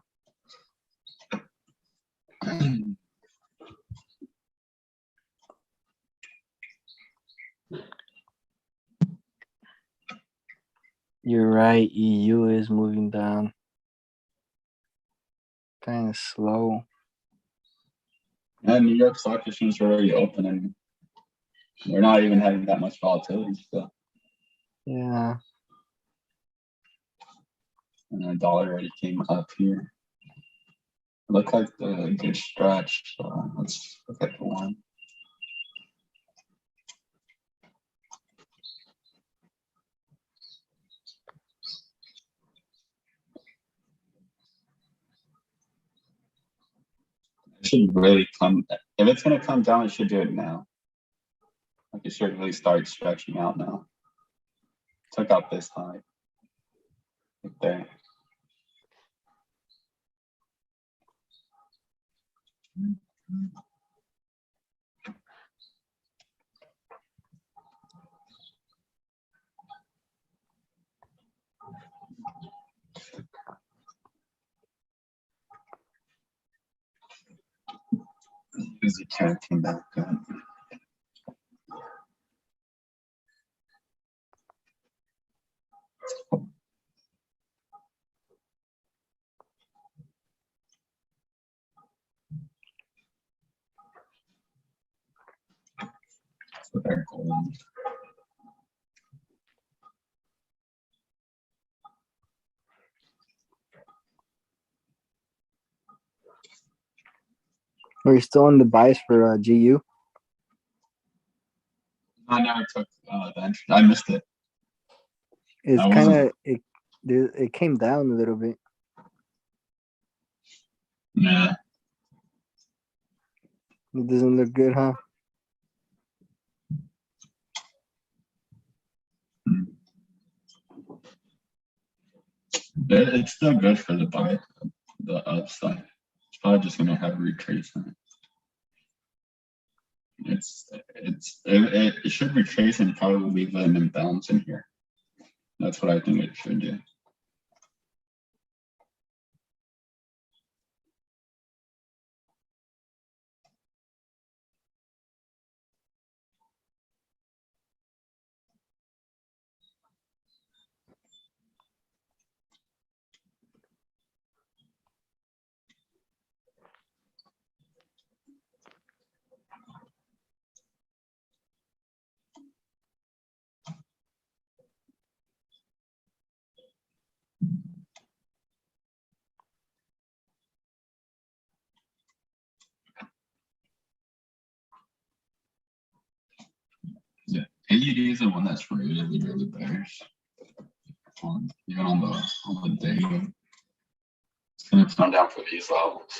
You're right. EU is moving down. Kind of slow. And New York Stock Exchange is already open, and we're not even having that much volatility still. Yeah. And the dollar already came up here. Look like the good stretch. So let's look at the one. It should really come. If it's gonna come down, it should do it now. Like it should really start stretching out now. Took out this high. Right there. Easy carry came back good. So they're gold. Are you still on the buys for GU? I never took the entry. I missed it. It's I kind wasn't- of it came down a little bit. Yeah. It doesn't look good, huh? It's still good for the buy, the upside. It's probably just gonna have retracement. It should retrace and probably leave them in bounds in here. That's what I think it should do. Yeah, AUD is the one that's really bearish. Even on the day, it's gonna come down for these levels,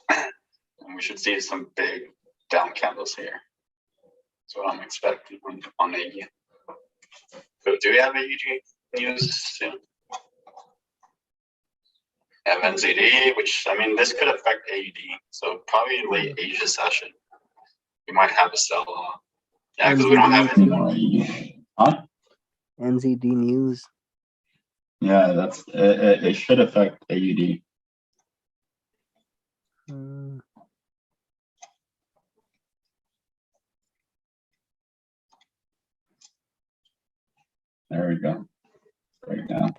and we should see some big down candles here. That's what I'm expecting on AUD. So do we have AUD news soon? MNZD, which I mean, this could affect AUD. So probably in late Asia session, we might have a sell off. Yeah, because we don't have any more AUD. Huh? NZD news. Yeah, that's it should affect AUD. Mm. There we go. Right now.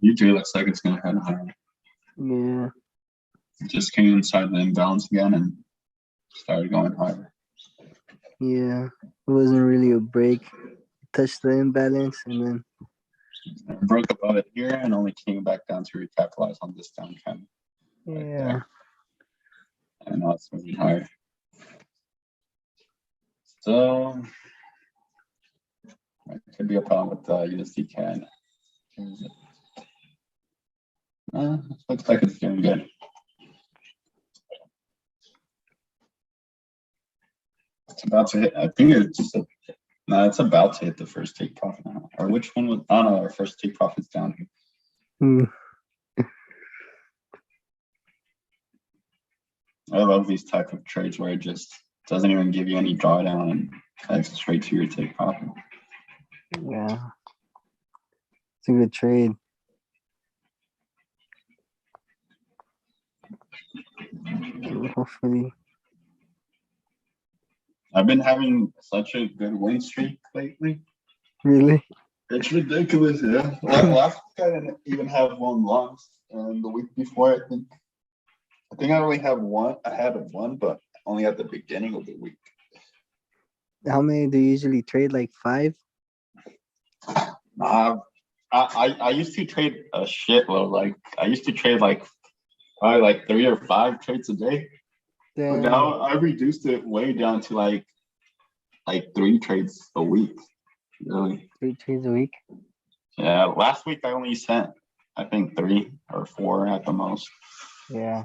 Usually looks like it's gonna head higher. Yeah. It just came inside the imbalance again and started going higher. Yeah. It wasn't really a break. Touched the imbalance and then It broke above it here and only came back down to recapitalize on this down trend. Right yeah. there. And now it's moving higher. So it could be a problem with the USD CAD. Looks like it's doing good. It's about to hit. I think it's no, it's about to hit the first take profit now. Or which one was? Oh no, our first take profit's down here. Hmm. I love these type of trades where it just doesn't even give you any drawdown and heads straight to your take profit. Yeah. It's a good trade. Hopefully. I've been having such a good win streak lately. Really? It's ridiculous, yeah. Last week I didn't even have one loss, and the week before I think I only have one. I had one, but only at the beginning of the week. How many do you usually trade? Like 5? I used to trade a shitload. Like I used to trade like probably like 3 or 5 trades a day. But Damn. now I reduced it way down to like 3 trades a week. Really? 3 trades a week? Yeah. Last week I only sent I think 3 or 4 at the most. Yeah.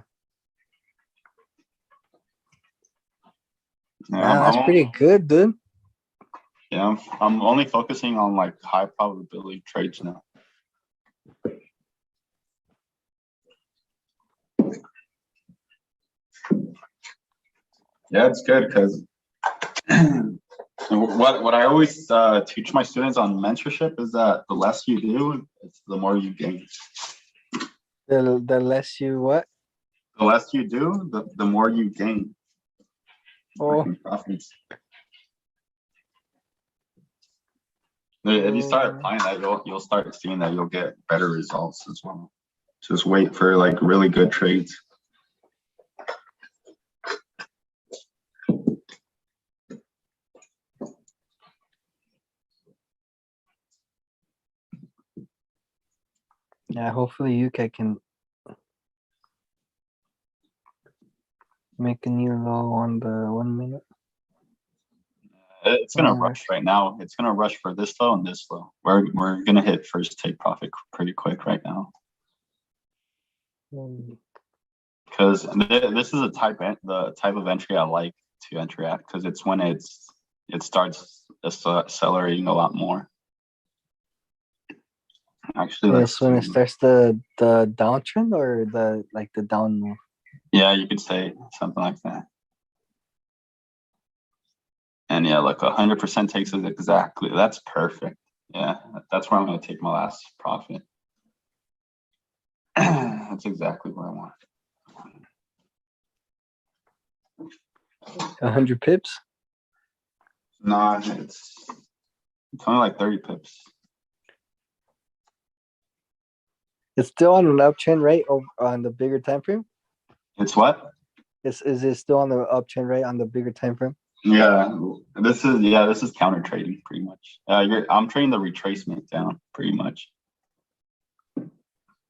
Yeah, That's pretty good, dude. Yeah, I'm only focusing on like high probability trades now. Yeah, it's good because what I always teach my students on mentorship is that the less you do, it's the more you gain. The less you what? The less you do, the more you gain. Oh. Profits. If you start applying that, you'll start seeing that you'll get better results as well. Just wait for like really good trades. Yeah, hopefully UK can make a new low on the 1 minute. It's gonna rush right now. It's gonna rush for this low and this low. We're gonna hit first take profit pretty quick right now. Because this is the type of entry I like to enter at because it's when it starts accelerating a lot more. Actually, that's when it starts the downtrend or the down move. Yeah, you could say something like that. And yeah, like 100% takes it exactly. That's perfect. Yeah, that's where I'm gonna take my last profit. That's exactly what I want. 100 pips? Nah, it's only like 30 pips. It's still on an uptrend, right? On the bigger time frame? It's what? Is it still on the uptrend, right? On the bigger time frame? Yeah, this is counter trading pretty much. I'm trading the retracement down pretty much.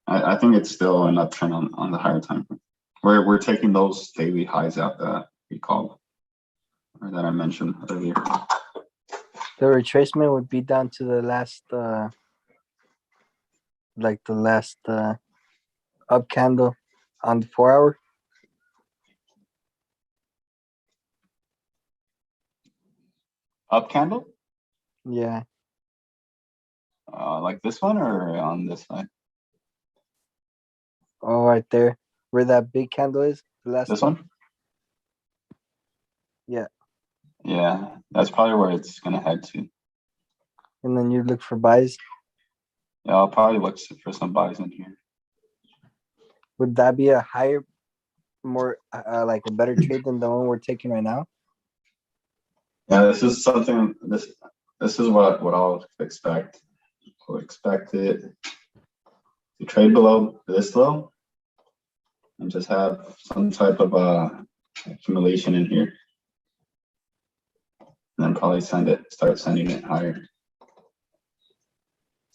I think it's still an uptrend on the higher time frame. We're taking those daily highs out that we called or that I mentioned earlier. The retracement would be down to the last up candle on the 4 hour. Up candle? Yeah. Like this one or on this side? Oh, right there. Where that big candle is. The last this one? Yeah. Yeah, that's probably where it's gonna head to. And then you look for buys. Yeah, I'll probably look for some buys in here. Would that be a higher, more like a better trade than the one we're taking right now? Yeah, this is something. This is what I'll expect. I'll expect it to trade below this low and just have some type of accumulation in here. And then probably start sending it higher.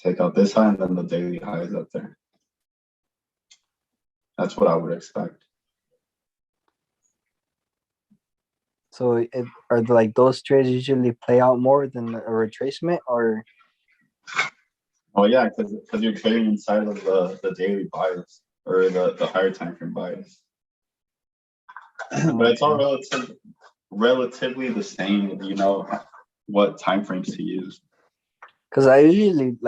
Take out this high and then the daily high is up there. That's what I would expect. So are like those trades usually play out more than a retracement, or? Oh yeah, because you're trading inside of the daily bias or the higher time frame bias. But it's all relatively the same, you know, what time frames to use. Because I usually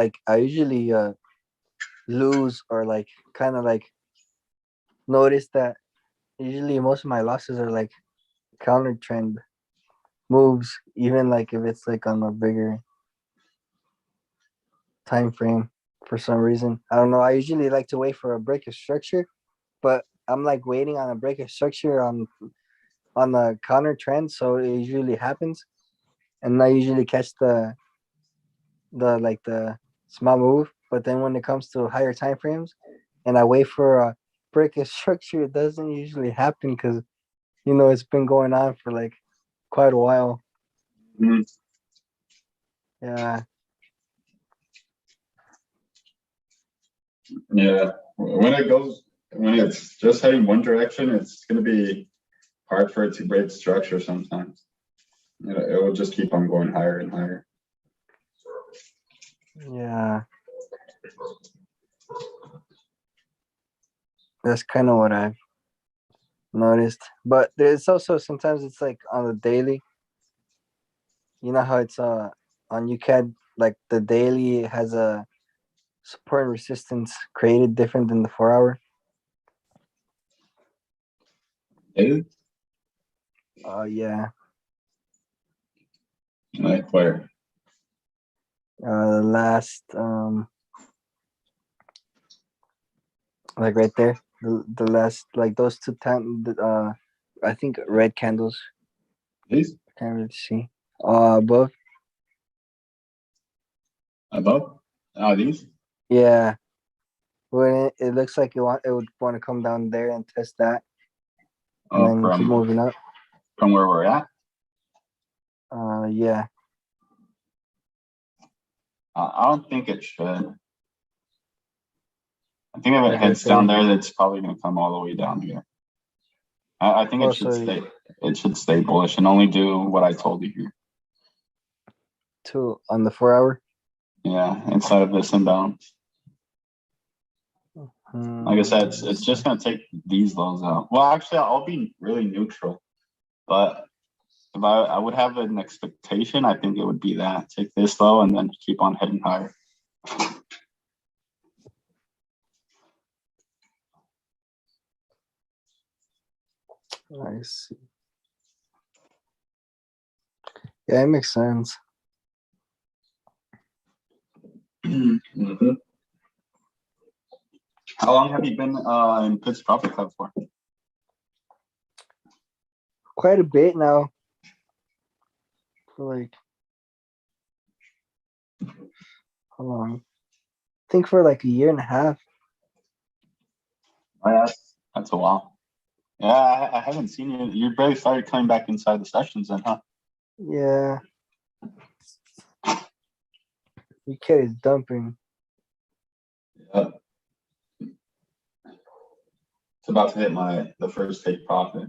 lose or like kind of like notice that usually most of my losses are like counter trend moves, even like if it's like on a bigger time frame for some reason. I don't know. I usually like to wait for a break of structure, but I'm like waiting on a break of structure on the counter trend, so it usually happens, and I usually catch the small move. But then when it comes to higher time frames, and I wait for a break of structure, it doesn't usually happen because it's been going on for like quite a while. Mm. Yeah. Yeah, when it's just heading one direction, it's going to be hard for it to break structure sometimes. It will just keep on going higher and higher. Yeah. That's kind of what I've noticed. But there's also sometimes it's like on the daily. You know how it's on UCAD, like the daily has a support and resistance created different than the 4 hour. Daily? Yeah. Like where? The last like right there. The last, like those two times, I think red candles. These? Can't really see. Above. Above? These? Yeah. When it looks like it would want to come down there and test that, and then keep moving up. From where we're at? Yeah. I don't think it should. I think if it heads down there, it's probably going to come all the way down here. I think it should stay. It should stay bullish and only do what I told you here. On the 4 hour. Yeah, inside of this imbalance. Like I said, it's just going to take these lows out. Well, actually, I'll be really neutral. But if I would have an expectation, I think it would be that. Take this low and then keep on heading higher. I see. Yeah, it makes sense. Mm-hmm. How long have you been in Pitts Profit Club for? Quite a bit now. Like, how long? I think for like a year and a half. Oh, yeah, that's a while. Yeah, I haven't seen you. You barely started coming back inside the sessions then, huh? Yeah. UK is dumping. Yeah. It's about to hit the first take profit.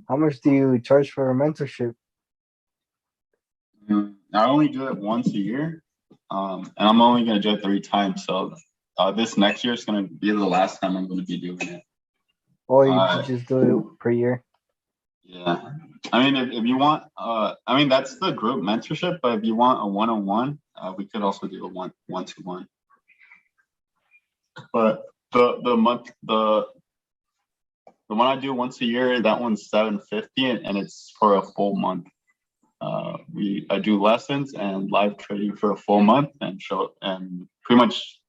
How much do you charge for a mentorship? I only do it once a year, and I'm only going to do it 3 times. So this next year is going to be the last time I'm going to be doing it. Or you just do it per year? Yeah. I mean, if you want, I mean, that's the group mentorship, but if you want a one-on-one, we could also do a one-to-one. But the one I do once a year, that one's $750, and it's for a full month. I do lessons and live trading for a full month and pretty much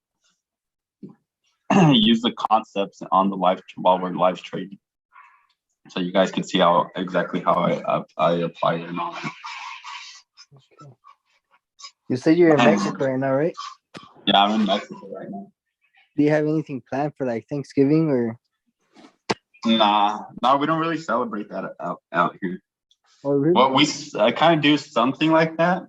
use the concepts on the live while we're live trading, so you guys can see how I apply it and all that. Okay. You said you're in And- Mexico right now, right? Yeah, I'm in Mexico right now. Do you have anything planned for like Thanksgiving or? Nah, we don't really celebrate that out here. Oh, really? Well, we kind of do something like that,